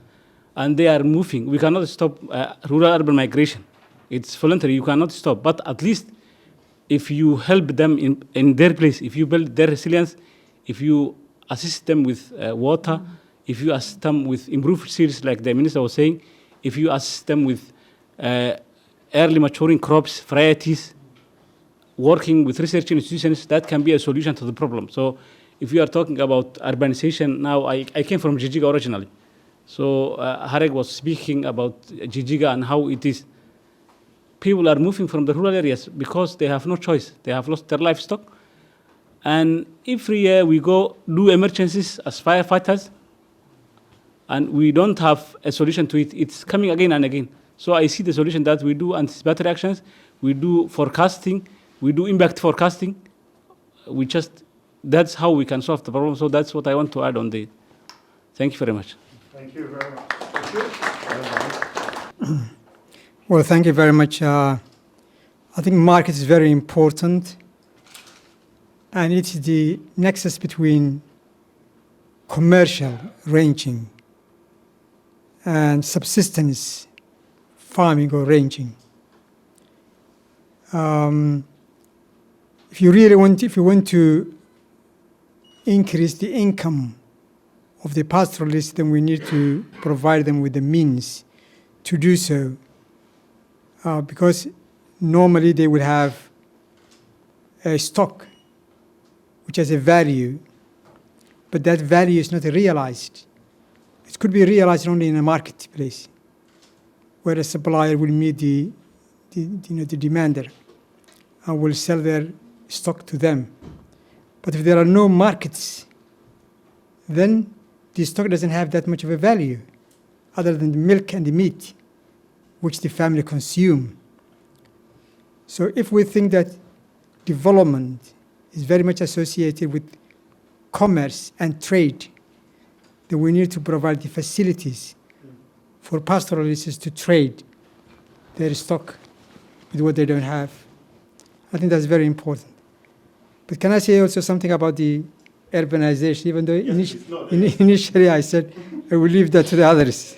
H: and they are moving. We cannot stop rural-urban migration. It's voluntary, you cannot stop, but at least if you help them in their place, if you build their resilience, if you assist them with water, if you assist them with improved seeds, like the minister was saying, if you assist them with early maturing crops, varieties, working with research institutions, that can be a solution to the problem. So if you are talking about urbanization, now I came from Jijiga originally. So Hareg was speaking about Jijiga and how it is. People are moving from the rural areas because they have no choice. They have lost their livestock. And every year we go do emergencies as firefighters, and we don't have a solution to it. It's coming again and again. So I see the solution that we do anticipatory actions, we do forecasting, we do impact forecasting. That's how we can solve the problem. So that's what I want to add on the. Thank you very much.
A: Thank you very much. Thank you.
C: Well, thank you very much. I think market is very important, and it's the nexus between commercial ranching and subsistence farming or ranching. If you want to increase the income of the pastoralists, then we need to provide them with the means to do so. Because normally they would have a stock which has a value, but that value is not realized. It could be realized only in a marketplace, where a supplier will meet the demander and will sell their stock to them. But if there are no markets, then the stock doesn't have that much of a value, other than the milk and the meat which the family consume. So if we think that development is very much associated with commerce and trade, then we need to provide the facilities for pastoralists to trade their stock with what they don't have. I think that's very important. But can I say also something about the urbanization, even though initially I said I will leave that to the others.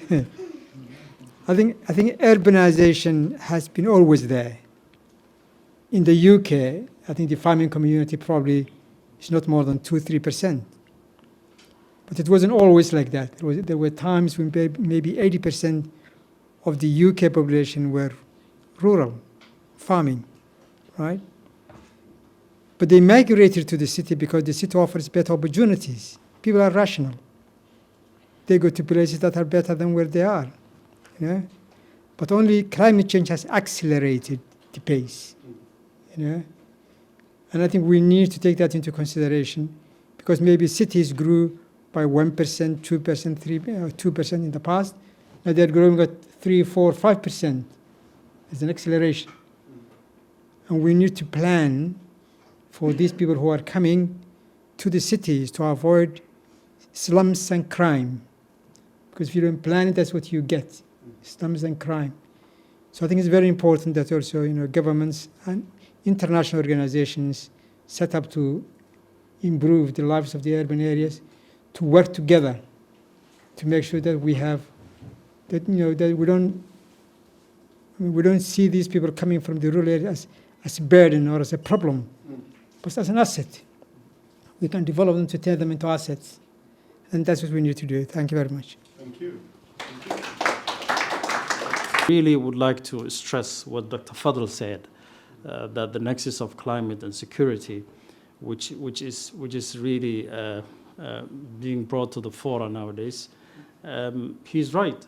C: I think urbanization has been always there. In the UK, I think the farming community probably is not more than 2-3%. But it wasn't always like that. There were times when maybe 80% of the UK population were rural farming, right? But they migrated to the city because the city offers better opportunities. People are rational. They go to places that are better than where they are. You know? But only climate change has accelerated the pace. You know? And I think we need to take that into consideration, because maybe cities grew by 1%, 2%, 2% in the past. Now they're growing at 3, 4, 5%. It's an acceleration. And we need to plan for these people who are coming to the cities to avoid slums and crime. Because if you don't plan it, that's what you get, slums and crime. So I think it's very important that also governments and international organizations set up to improve the lives of the urban areas, to work together to make sure that we have, that that we don't see these people coming from the rural areas as a burden or as a problem, but as an asset. We can develop them to turn them into assets. And that's what we need to do. Thank you very much.
A: Thank you.
B: Really would like to stress what Dr. Fadl said, that the nexus of climate and security, which is really being brought to the fore nowadays. He's right.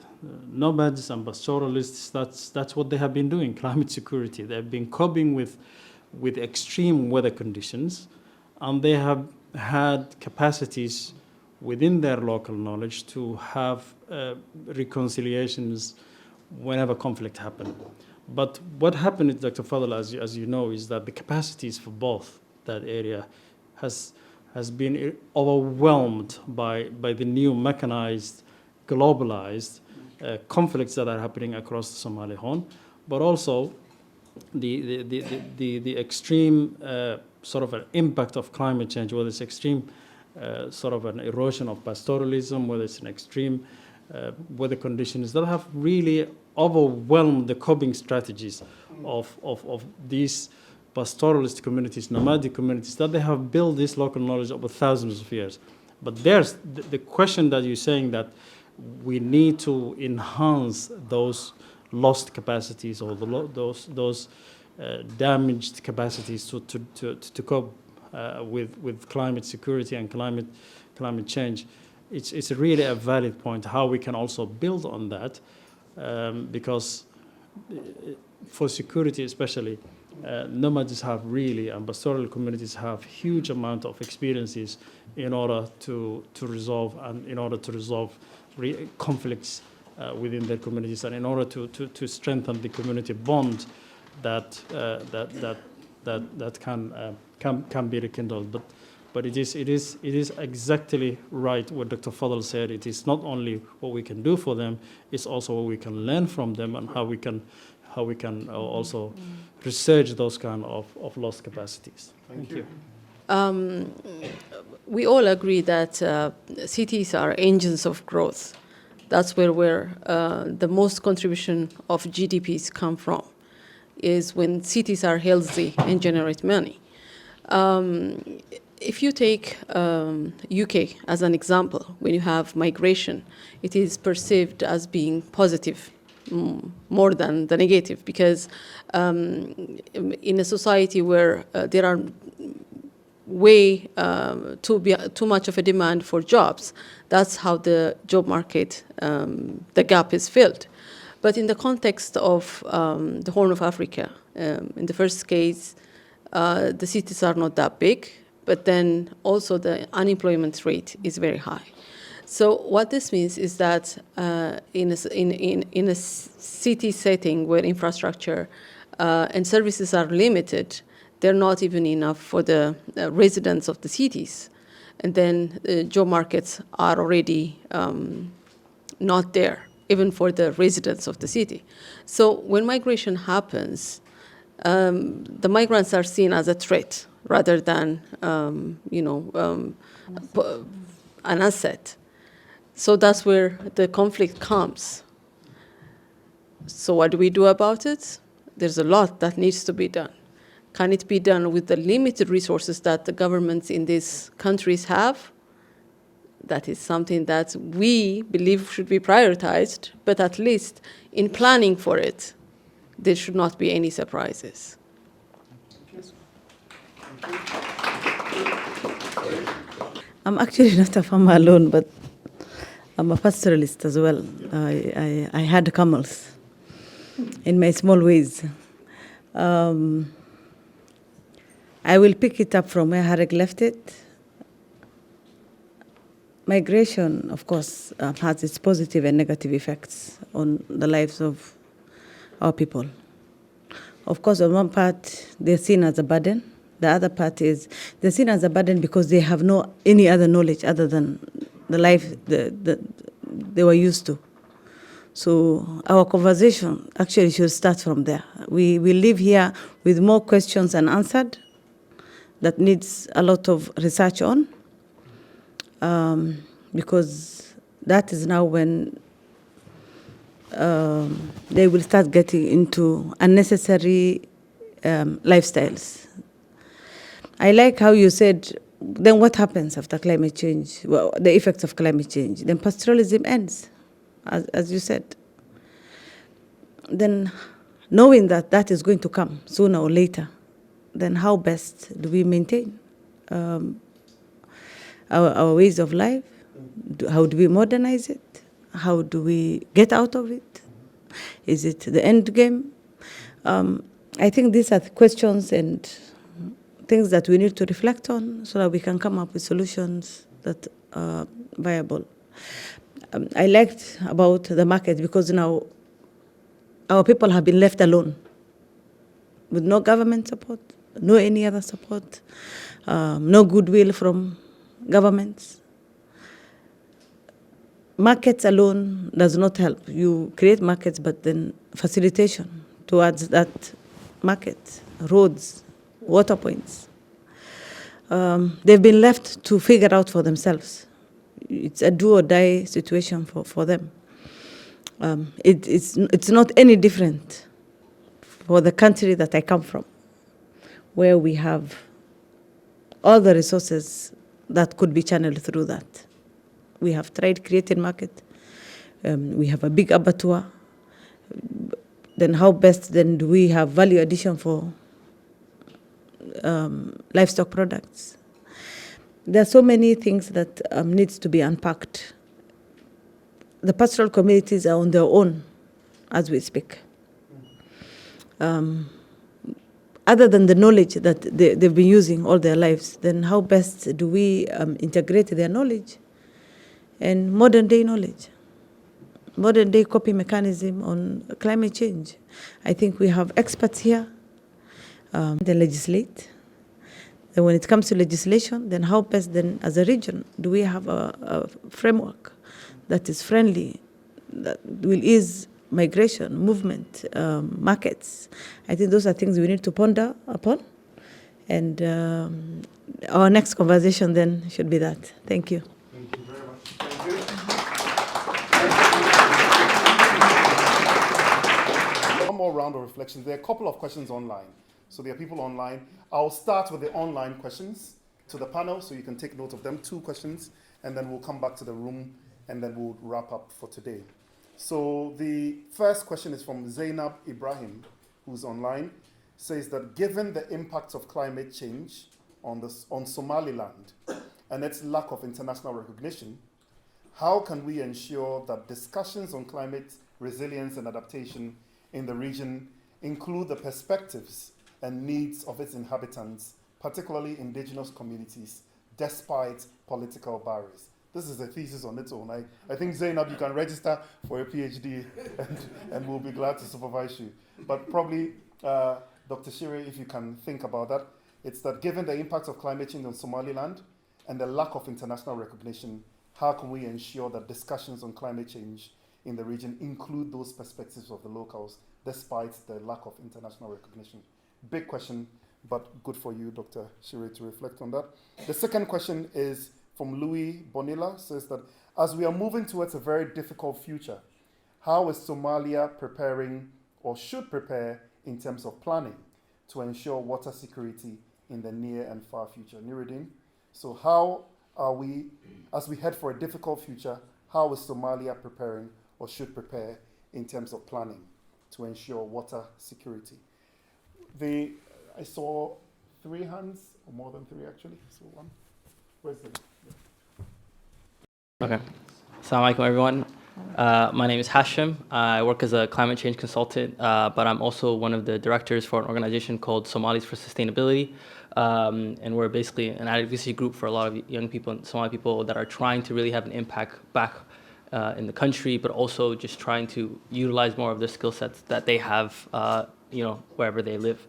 B: Nomads and pastoralists, that's what they have been doing, climate security. They've been coping with extreme weather conditions, and they have had capacities within their local knowledge to have reconciliations whenever conflict happened. But what happened with Dr. Fadl, as you know, is that the capacities for both that area has been overwhelmed by the new mechanized, globalized conflicts that are happening across the Somali Horn, but also the extreme sort of an impact of climate change, whether it's extreme sort of an erosion of pastoralism, whether it's an extreme weather conditions that have really overwhelmed the coping strategies of these pastoralist communities, nomadic communities, that they have built this local knowledge over thousands of years. But there's the question that you're saying that we need to enhance those lost capacities or those damaged capacities to cope with climate security and climate change. It's really a valid point how we can also build on that, because for security especially, nomads have really, and pastoral communities have huge amount of experiences in order to resolve conflicts within their communities, and in order to strengthen the community bond that can be rekindled. But it is exactly right what Dr. Fadl said. It is not only what we can do for them, it's also what we can learn from them, and how we can also research those kind of lost capacities. Thank you.
E: We all agree that cities are engines of growth. That's where the most contribution of GDPs come from, is when cities are healthy and generate money. If you take UK as an example, when you have migration, it is perceived as being positive more than the negative, because in a society where there are way too much of a demand for jobs, that's how the job market, the gap is filled. But in the context of the Horn of Africa, in the first case, the cities are not that big, but then also the unemployment rate is very high. So what this means is that in a city setting where infrastructure and services are limited, they're not even enough for the residents of the cities. And then job markets are already not there, even for the residents of the city. So when migration happens, the migrants are seen as a threat rather than, an asset. So that's where the conflict comes. So what do we do about it? There's a lot that needs to be done. Can it be done with the limited resources that the governments in these countries have? That is something that we believe should be prioritized, but at least in planning for it, there should not be any surprises.
D: I'm actually not a farmer alone, but I'm a pastoralist as well. I had camels in my small ways. I will pick it up from where Harek left it. Migration, of course, has its positive and negative effects on the lives of our people. Of course, on one part, they're seen as a burden. The other part is they're seen as a burden because they have no any other knowledge other than the life they were used to. So our conversation actually should start from there. We live here with more questions unanswered that needs a lot of research on, because that is now when they will start getting into unnecessary lifestyles. I like how you said, then what happens after climate change? Well, the effects of climate change. Then pastoralism ends, as you said. Then knowing that that is going to come sooner or later, then how best do we maintain our ways of life? How do we modernize it? How do we get out of it? Is it the end game? I think these are the questions and things that we need to reflect on so that we can come up with solutions that are viable. I liked about the market because now our people have been left alone with no government support, no any other support, no goodwill from governments. Markets alone does not help. You create markets, but then facilitation towards that markets, roads, water points. They've been left to figure out for themselves. It's a do or die situation for them. It's not any different for the country that I come from, where we have all the resources that could be channeled through that. We have tried creating market. We have a big abattoir. Then how best then do we have value addition for livestock products? There are so many things that needs to be unpacked. The pastoral communities are on their own as we speak. Other than the knowledge that they've been using all their lives, then how best do we integrate their knowledge and modern day knowledge, modern day coping mechanism on climate change? I think we have experts here. They legislate. Then when it comes to legislation, then how best then as a region do we have a framework that is friendly, that will ease migration, movement, markets? I think those are things we need to ponder upon. And our next conversation then should be that. Thank you.
A: Thank you very much. Thank you. One more round of reflections. There are a couple of questions online. So there are people online. I'll start with the online questions to the panel so you can take note of them. 2 questions, and then we'll come back to the room, and then we'll wrap up for today. So the first question is from Zainab Ibrahim, who's online, says that given the impacts of climate change on Somaliland and its lack of international recognition, how can we ensure that discussions on climate resilience and adaptation in the region include the perspectives and needs of its inhabitants, particularly indigenous communities, despite political barriers? This is a thesis on its own. I think, Zainab, you can register for a PhD and we'll be glad to supervise you. But probably, Dr. Shire, if you can think about that, it's that given the impacts of climate change on Somaliland and the lack of international recognition, how can we ensure that discussions on climate change in the region include those perspectives of the locals, despite the lack of international recognition? Big question, but good for you, Dr. Shire, to reflect on that. The second question is from Louis Bonilla, says that as we are moving towards a very difficult future, how is Somalia preparing or should prepare in terms of planning to ensure water security in the near and far future? Nuruddin, so how are we, as we head for a difficult future, how is Somalia preparing or should prepare in terms of planning to ensure water security? I saw 3 hands, or more than 3 actually, so one. Where's the...
I: Okay. Assalamu alaikum, everyone. My name is Hashim. I work as a climate change consultant, but I'm also one of the directors for an organization called Somalis for Sustainability. And we're basically an advocacy group for a lot of young people, Somali people, that are trying to really have an impact back in the country, but also just trying to utilize more of the skill sets that they have, wherever they live.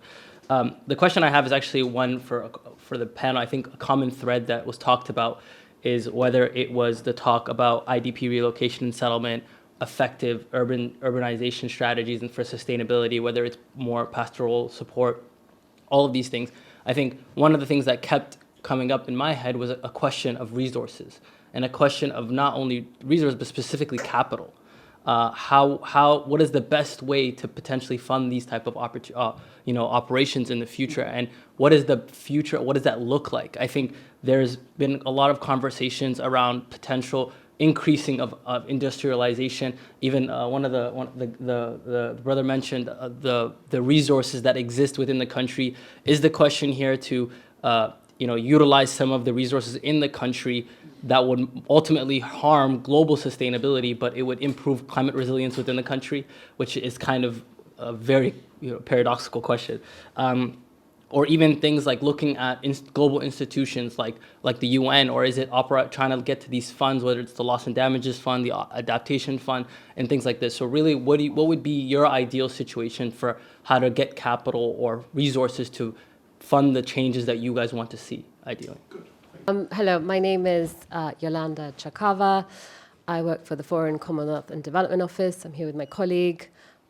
I: The question I have is actually one for the panel. I think a common thread that was talked about is whether it was the talk about IDP relocation and settlement, effective urbanization strategies and for sustainability, whether it's more pastoral support, all of these things. I think one of the things that kept coming up in my head was a question of resources, and a question of not only resources, but specifically capital. What is the best way to potentially fund these type of operations in the future, and what is the future? What does that look like? I think there's been a lot of conversations around potential increasing of industrialization. Even the brother mentioned the resources that exist within the country. Is the question here to utilize some of the resources in the country that would ultimately harm global sustainability, but it would improve climate resilience within the country, which is kind of a very paradoxical question. Or even things like looking at global institutions like the UN, or is it trying to get to these funds, whether it's the loss and damages fund, the adaptation fund, and things like this. So really, what would be your ideal situation for how to get capital or resources to fund the changes that you guys want to see, ideally?
J: Hello, my name is Yolanda Chakava. I work for the Foreign, Commonwealth and Development Office. I'm here with my colleague.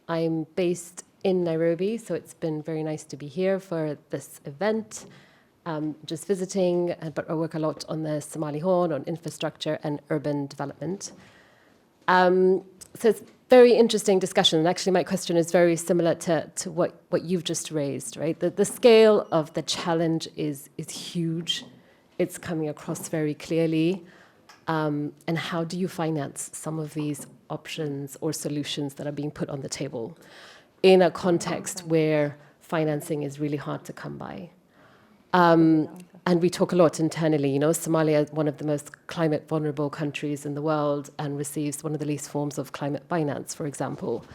J: I'm based in Nairobi, so it's been very nice to be here for this event. Just visiting, but I work a lot on the Somali Horn, on infrastructure and urban development. So it's very interesting discussion. And actually, my question is very similar to what you've just raised, right? The scale of the challenge is huge. It's coming across very clearly. And how do you finance some of these options or solutions that are being put on the table in a context where financing is really hard to come by? And we talk a lot internally. Somalia is one of the most climate vulnerable countries in the world and receives one of the least forms of climate finance, for example.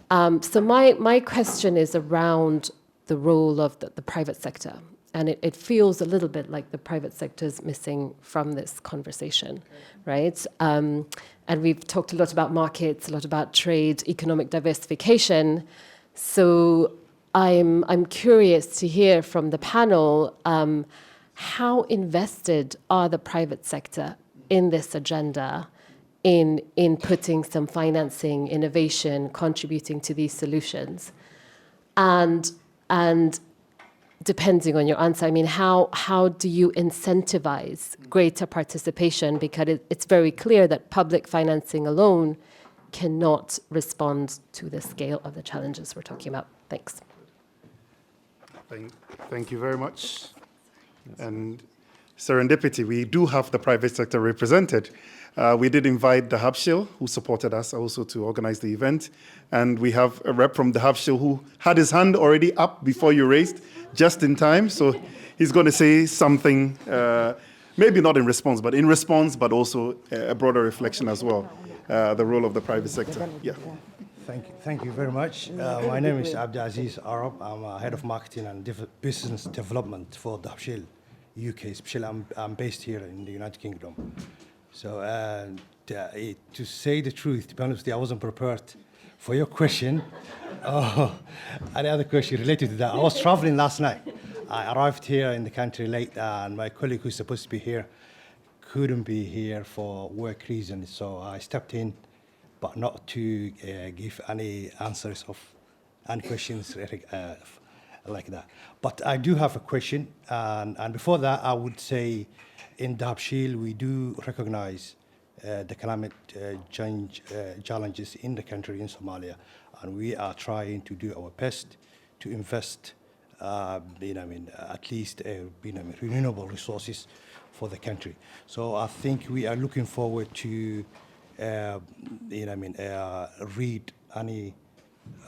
J: So my question is around the role of the private sector. And it feels a little bit like the private sector is missing from this conversation, right? And we've talked a lot about markets, a lot about trade, economic diversification. So I'm curious to hear from the panel, how invested are the private sector in this agenda, in putting some financing, innovation, contributing to these solutions? And depending on your answer, I mean, how do you incentivize greater participation? Because it's very clear that public financing alone cannot respond to the scale of the challenges we're talking about. Thanks.
A: Thank you very much. And serendipity, we do have the private sector represented. We did invite the Habshil, who supported us also to organize the event. And we have a rep from the Habshil who had his hand already up before you raised, just in time. So he's going to say something, maybe not in response, but also a broader reflection as well, the role of the private sector. Yeah.
K: Thank you very much. My name is Abdulaziz Arab. I'm head of marketing and business development for the Habshil UK. Especially, I'm based here in the United Kingdom. So to say the truth, to be honest with you, I wasn't prepared for your question. Any other question related to that? I was traveling last night. I arrived here in the country late, and my colleague who's supposed to be here couldn't be here for work reasons. So I stepped in, but not to give any answers of any questions like that. But I do have a question, and before that, I would say in Habshil, we do recognize the climate change challenges in the country, in Somalia, and we are trying to do our best to invest, at least, renewable resources for the country. So I think we are looking forward to, read any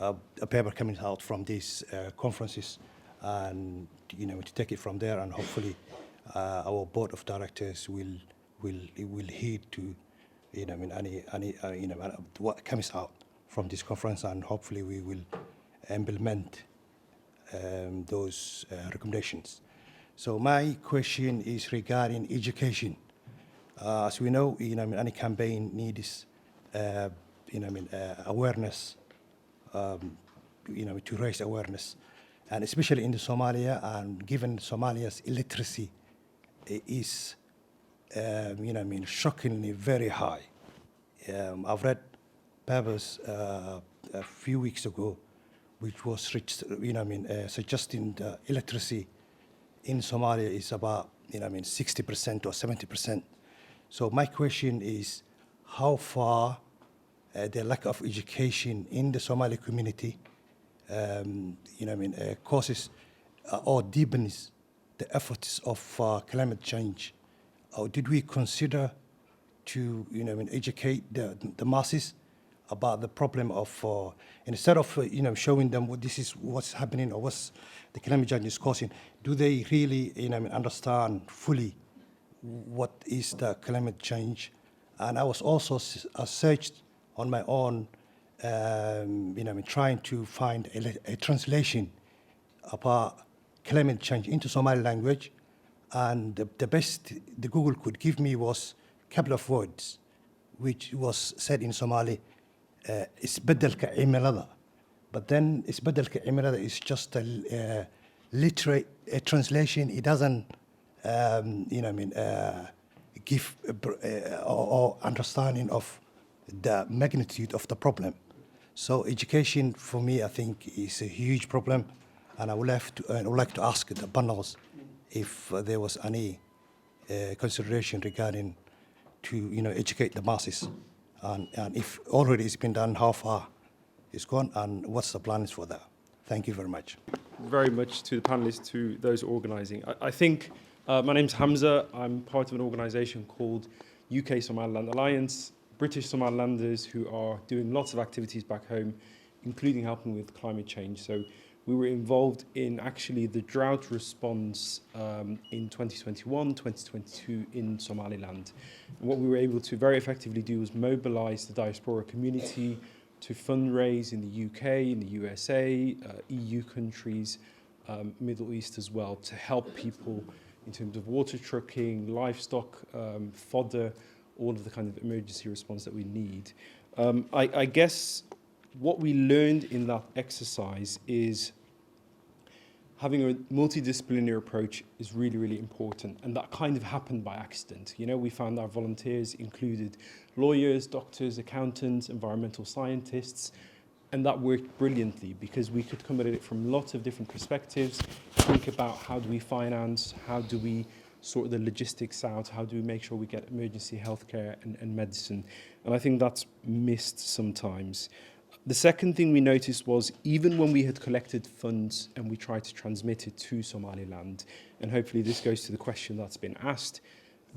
K: a paper coming out from these conferences, and to take it from there, and hopefully our board of directors will heed to what comes out from this conference, and hopefully we will implement those recommendations. So my question is regarding education. As we know, any campaign needs awareness, to raise awareness, and especially in the Somalia, and given Somalia's illiteracy is, shockingly very high. I've read papers a few weeks ago, which was, suggesting the illiteracy in Somalia is about, 60% or 70%. So my question is, how far the lack of education in the Somali community, causes or deepens the efforts of climate change? Or did we consider to, educate the masses about the problem of, instead of, showing them what's happening or what's the climate change is causing, do they really, understand fully what is the climate change? And I was also searched on my own, trying to find a translation about climate change into Somali language, and the best the Google could give me was a couple of words, which was said in Somali, isbeddelka cimilada. But then isbeddelka cimilada is just a literate translation. It doesn't, give or understanding of the magnitude of the problem. So education for me, I think, is a huge problem, and I would like to ask the panels if there was any consideration regarding to educate the masses, and if already it's been done, how far it's gone, and what's the plans for that? Thank you very much.
L: Very much to the panelists, to those organising. I think my name's Hamza. I'm part of an organisation called UK Somaliland Alliance, British Somalilanders who are doing lots of activities back home, including helping with climate change. So we were involved in actually the drought response in 2021, 2022 in Somaliland. And what we were able to very effectively do was mobilise the diaspora community to fundraise in the UK, in the USA, EU countries, Middle East as well, to help people in terms of water trucking, livestock, fodder, all of the kind of emergency response that we need. I guess what we learned in that exercise is having a multidisciplinary approach is really, really important. And that kind of happened by accident. You know, we found our volunteers included lawyers, doctors, accountants, environmental scientists, and that worked brilliantly because we could come at it from lots of different perspectives, think about how do we finance, how do we sort the logistics out, how do we make sure we get emergency healthcare and medicine. And I think that's missed sometimes. The second thing we noticed was even when we had collected funds and we tried to transmit it to Somaliland, and hopefully this goes to the question that's been asked,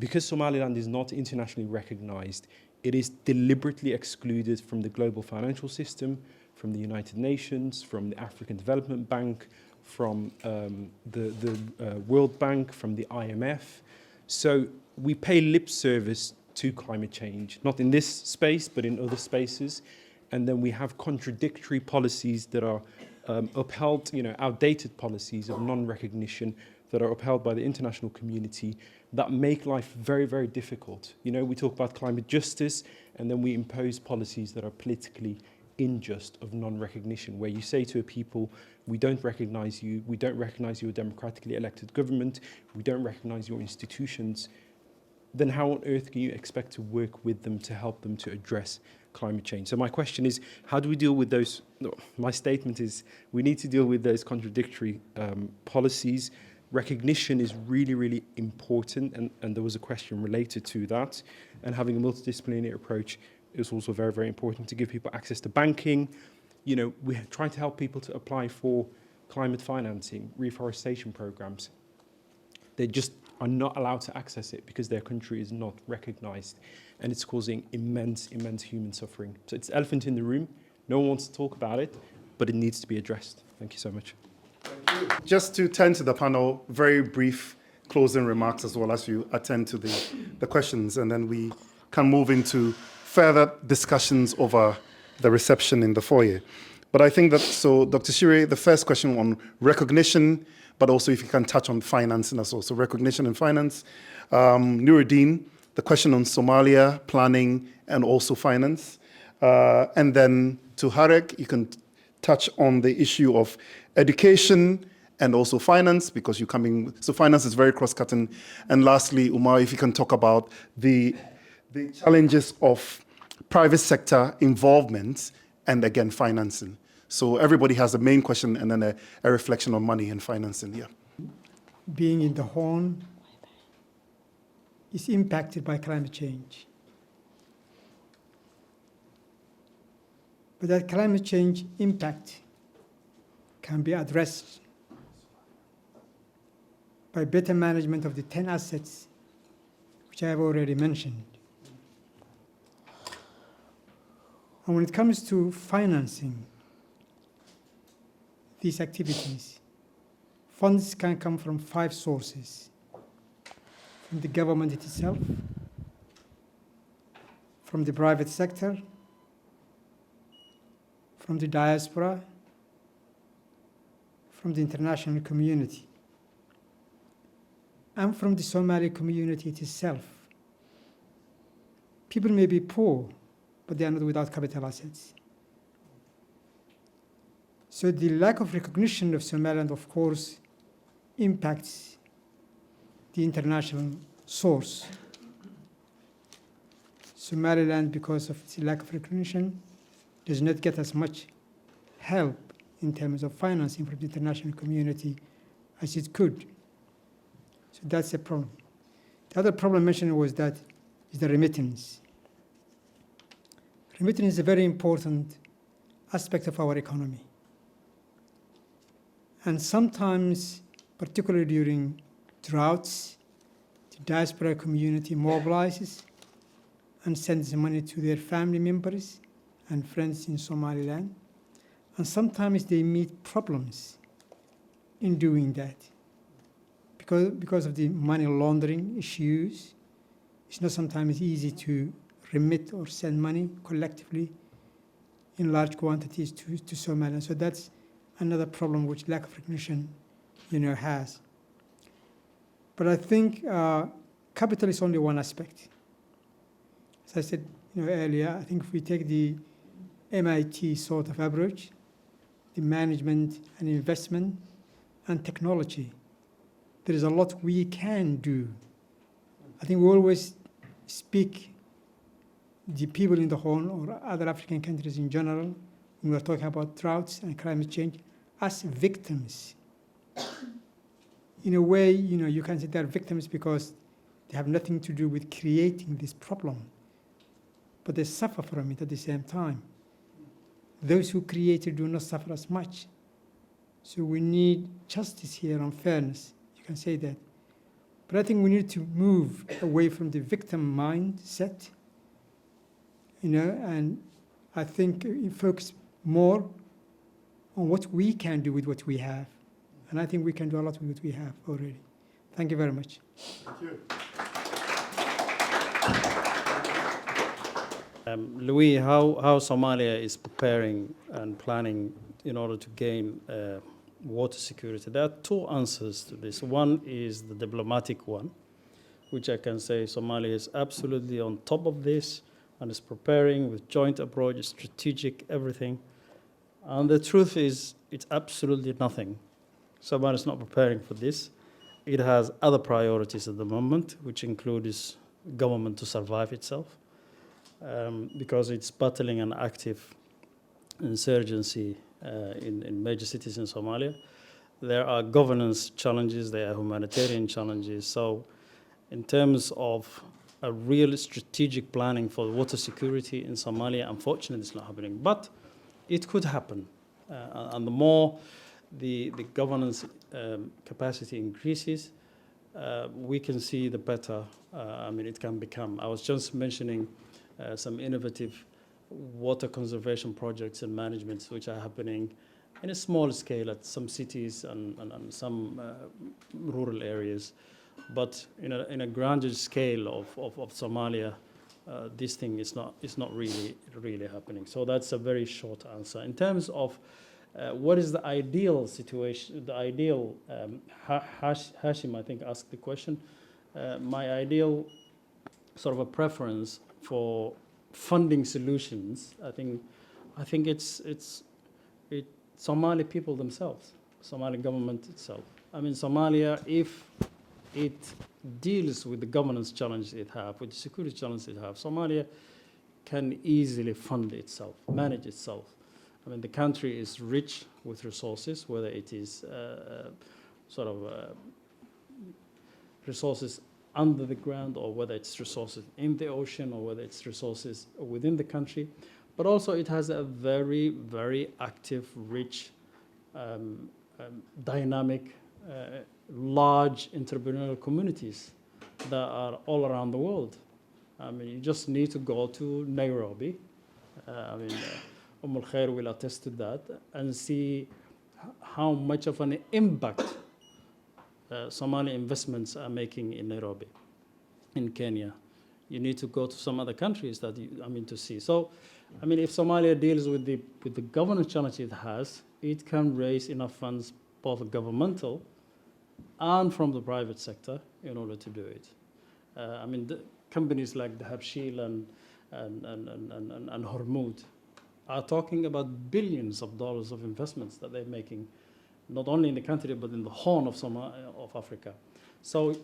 L: because Somaliland is not internationally recognized, it is deliberately excluded from the global financial system, from the United Nations, from the African Development Bank, from the World Bank, from the IMF. So we pay lip service to climate change, not in this space, but in other spaces. And then we have contradictory policies that are upheld, outdated policies of non-recognition that are upheld by the international community that make life very, very difficult. We talk about climate justice, and then we impose policies that are politically unjust of non-recognition, where you say to a people, we don't recognize you, we don't recognize your democratically elected government, we don't recognize your institutions, then how on earth can you expect to work with them to help them to address climate change? So my question is, how do we deal with those? No, my statement is, we need to deal with those contradictory policies. Recognition is really, really important, and there was a question related to that. And having a multidisciplinary approach is also very, very important to give people access to banking. We're trying to help people to apply for climate financing, reforestation programs. They just are not allowed to access it because their country is not recognized, and it's causing immense, immense human suffering. So it's the elephant in the room. No one wants to talk about it, but it needs to be addressed. Thank you so much.
A: Just to turn to the panel, very brief closing remarks as well as you attend to the questions, and then we can move into further discussions over the reception in the foyer. But I think that, so Dr. Shire, the first question on recognition, but also if you can touch on financing as well. So recognition and finance. Nuruddin, the question on Somalia, planning, and also finance. And then to Harek, you can touch on the issue of education and also finance, because you're coming, so finance is very cross-cutting. And lastly, Umar, if you can talk about the challenges of private sector involvement and again, financing. So everybody has a main question and then a reflection on money and financing, yeah.
C: Being in the Horn is impacted by climate change. But that climate change impact can be addressed by better management of the 10 assets which I have already mentioned. And when it comes to financing these activities, funds can come from 5 sources: from the government itself, from the private sector, from the diaspora, from the international community, and from the Somali community itself. People may be poor, but they are not without capital assets. So the lack of recognition of Somaliland, of course, impacts the international source. Somaliland, because of its lack of recognition, does not get as much help in terms of financing from the international community as it could. So that's a problem. The other problem mentioned was that is the remittance. Remittance is a very important aspect of our economy. And sometimes, particularly during droughts, the diaspora community mobilizes and sends money to their family members and friends in Somaliland. And sometimes they meet problems in doing that. Because of the money laundering issues, it's not sometimes easy to remit or send money collectively in large quantities to Somaliland. So that's another problem which lack of recognition, has. But I think capital is only one aspect. As I said earlier, I think if we take the MIT sort of approach, the management and investment and technology, there is a lot we can do. I think we always speak the people in the Horn or other African countries in general, when we are talking about droughts and climate change, as victims. In a way, you can say they're victims because they have nothing to do with creating this problem, but they suffer from it at the same time. Those who create it do not suffer as much. So we need justice here and fairness. You can say that. But I think we need to move away from the victim mindset, and I think focus more on what we can do with what we have. And I think we can do a lot with what we have already. Thank you very much.
A: Thank you.
B: Louis, how Somalia is preparing and planning in order to gain water security? There are two answers to this. One is the diplomatic one, which I can say Somalia is absolutely on top of this and is preparing with joint approach, strategic, everything. And the truth is, it's absolutely nothing. Somalia is not preparing for this. It has other priorities at the moment, which includes government to survive itself, because it's battling an active insurgency in major cities in Somalia. There are governance challenges, there are humanitarian challenges. So in terms of a real strategic planning for water security in Somalia, unfortunately it's not happening, but it could happen. And the more the governance capacity increases, we can see the better it can become. I was just mentioning some innovative water conservation projects and managements which are happening in a small scale at some cities and some rural areas. But in a grander scale of Somalia, this thing is not really happening. So that's a very short answer. In terms of what is the ideal situation, the ideal, Hashim, I think, asked the question. My ideal sort of a preference for funding solutions, I think it's Somali people themselves, Somali government itself. Somalia, if it deals with the governance challenge it have, with the security challenge it have, Somalia can easily fund itself, manage itself. The country is rich with resources, whether it is resources under the ground, or whether it's resources in the ocean, or whether it's resources within the country. But also it has a very, very active, rich, dynamic, large entrepreneurial communities that are all around the world. You just need to go to Nairobi. Khair will attest to that, and see how much of an impact Somali investments are making in Nairobi, in Kenya. You need to go to some other countries that to see. So, if Somalia deals with the governance challenge it has, it can raise enough funds, both governmental and from the private sector, in order to do it. The companies like the Habshil and Hormuz are talking about billions of dollars of investments that they're making, not only in the country, but in the Horn of Africa. So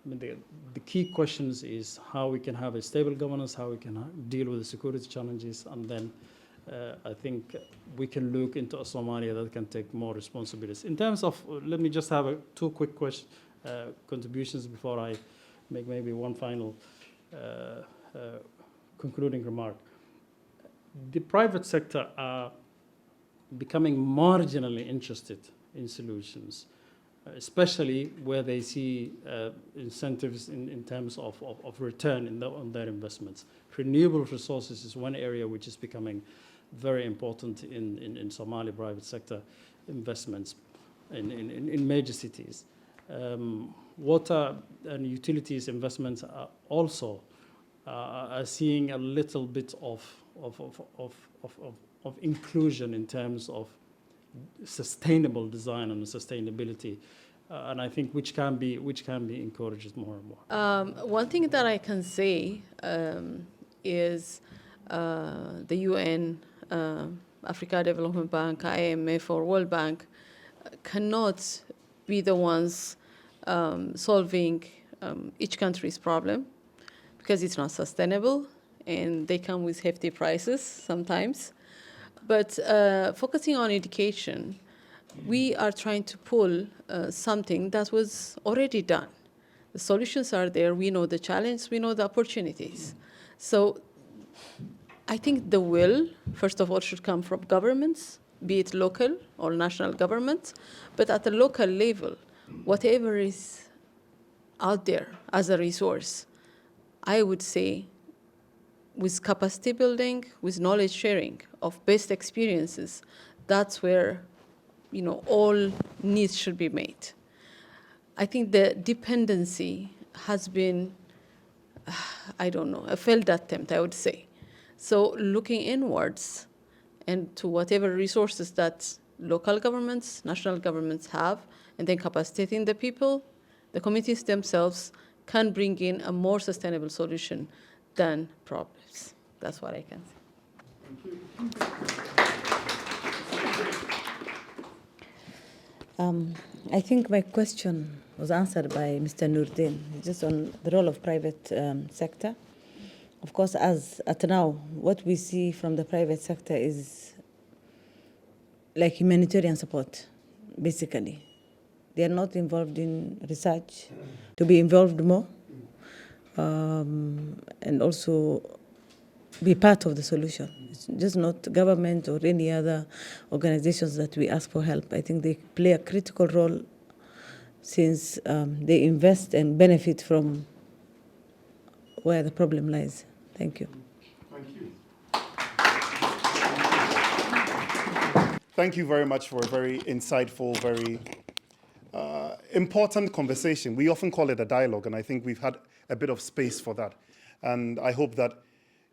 B: the key questions is how we can have a stable governance, how we can deal with the security challenges, and then I think we can look into a Somalia that can take more responsibilities. In terms of, let me just have two quick contributions before I make maybe one final concluding remark. The private sector are becoming marginally interested in solutions, especially where they see incentives in terms of return on their investments. Renewable resources is one area which is becoming very important in Somali private sector investments in major cities. Water and utilities investments are also are seeing a little bit of inclusion in terms of sustainable design and sustainability, and I think which can be encouraged more and more.
E: One thing that I can say is the UN, Africa Development Bank, IMF, or World Bank cannot be the ones solving each country's problem, because it's not sustainable and they come with hefty prices sometimes. But focusing on education, we are trying to pull something that was already done. The solutions are there. We know the challenge. We know the opportunities. So I think the will, first of all, should come from governments, be it local or national government. But at the local level, whatever is out there as a resource, I would say with capacity building, with knowledge sharing of best experiences, that's where all needs should be made. I think the dependency has been, a failed attempt, I would say. So looking inwards and to whatever resources that local governments, national governments have, and then capacitating the people, the communities themselves can bring in a more sustainable solution than problems. That's what I can say.
D: I think my question was answered by Mr. Nurdin, just on the role of private sector. Of course, as at now, what we see from the private sector is like humanitarian support, basically. They are not involved in research, to be involved more, and also be part of the solution. It's just not government or any other organizations that we ask for help. I think they play a critical role since they invest and benefit from where the problem lies. Thank you.
A: Thank you. Thank you very much for a very insightful, very important conversation. We often call it a dialogue, and I think we've had a bit of space for that. And I hope that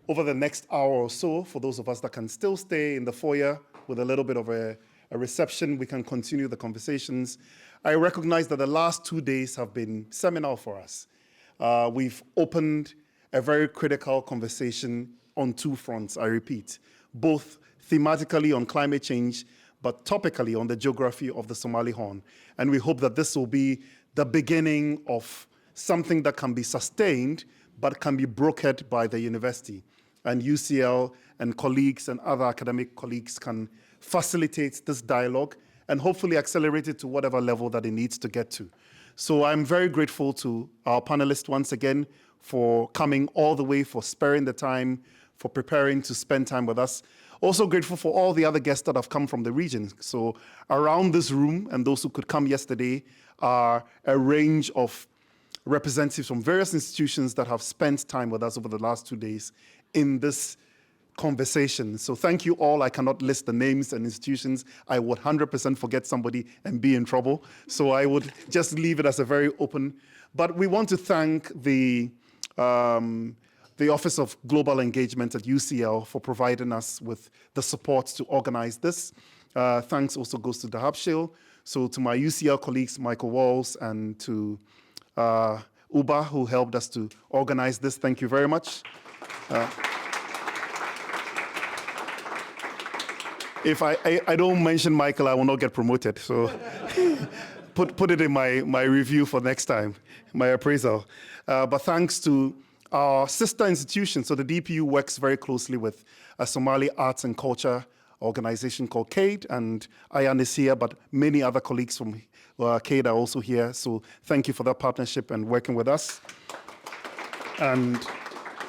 A: over the next hour or so, for those of us that can still stay in the foyer with a little bit of a reception, we can continue the conversations. I recognize that the last 2 days have been seminal for us. We've opened a very critical conversation on two fronts, I repeat, both thematically on climate change, but topically on the geography of the Somali Horn. And we hope that this will be the beginning of something that can be sustained, but can be brokered by the university. And UCL and colleagues and other academic colleagues can facilitate this dialogue and hopefully accelerate it to whatever level that it needs to get to. So I'm very grateful to our panelists once again for coming all the way, for sparing the time, for preparing to spend time with us. Also grateful for all the other guests that have come from the region. So around this room, and those who could come yesterday, are a range of representatives from various institutions that have spent time with us over the last 2 days in this conversation. So thank you all. I cannot list the names and institutions. I would 100% forget somebody and be in trouble. So I would just leave it as a very open. But we want to thank the Office of Global Engagement at UCL for providing us with the support to organize this. Thanks also goes to the Habshil. So to my UCL colleagues, Michael Walls, and to Uba, who helped us to organize this. Thank you very much. If I don't mention Michael, I will not get promoted. So put it in my review for next time, my appraisal. But thanks to Our sister institution, so the DPU works very closely with a Somali arts and culture organization called CADE, and Ayan is here, but many other colleagues from CADE are also here. So thank you for that partnership and working with us. And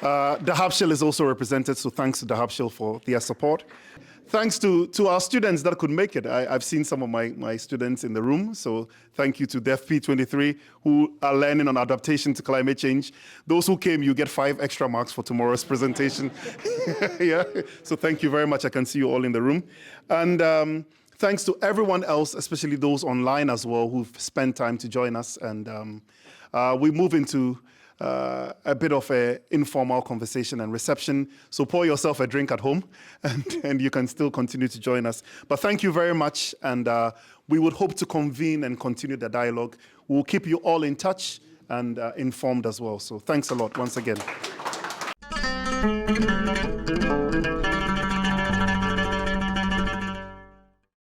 A: the Habshil is also represented, so thanks to the Habshil for their support. Thanks to our students that could make it. I've seen some of my students in the room, so thank you to DEFP23 who are learning on adaptation to climate change. Those who came, you get 5 extra marks for tomorrow's presentation. Yeah, so thank you very much. I can see you all in the room. And thanks to everyone else, especially those online as well, who've spent time to join us. And we move into a bit of an informal conversation and reception. So pour yourself a drink at home and you can still continue to join us. But thank you very much. And we would hope to convene and continue the dialogue. We'll keep you all in touch and informed as well. So thanks a lot once again.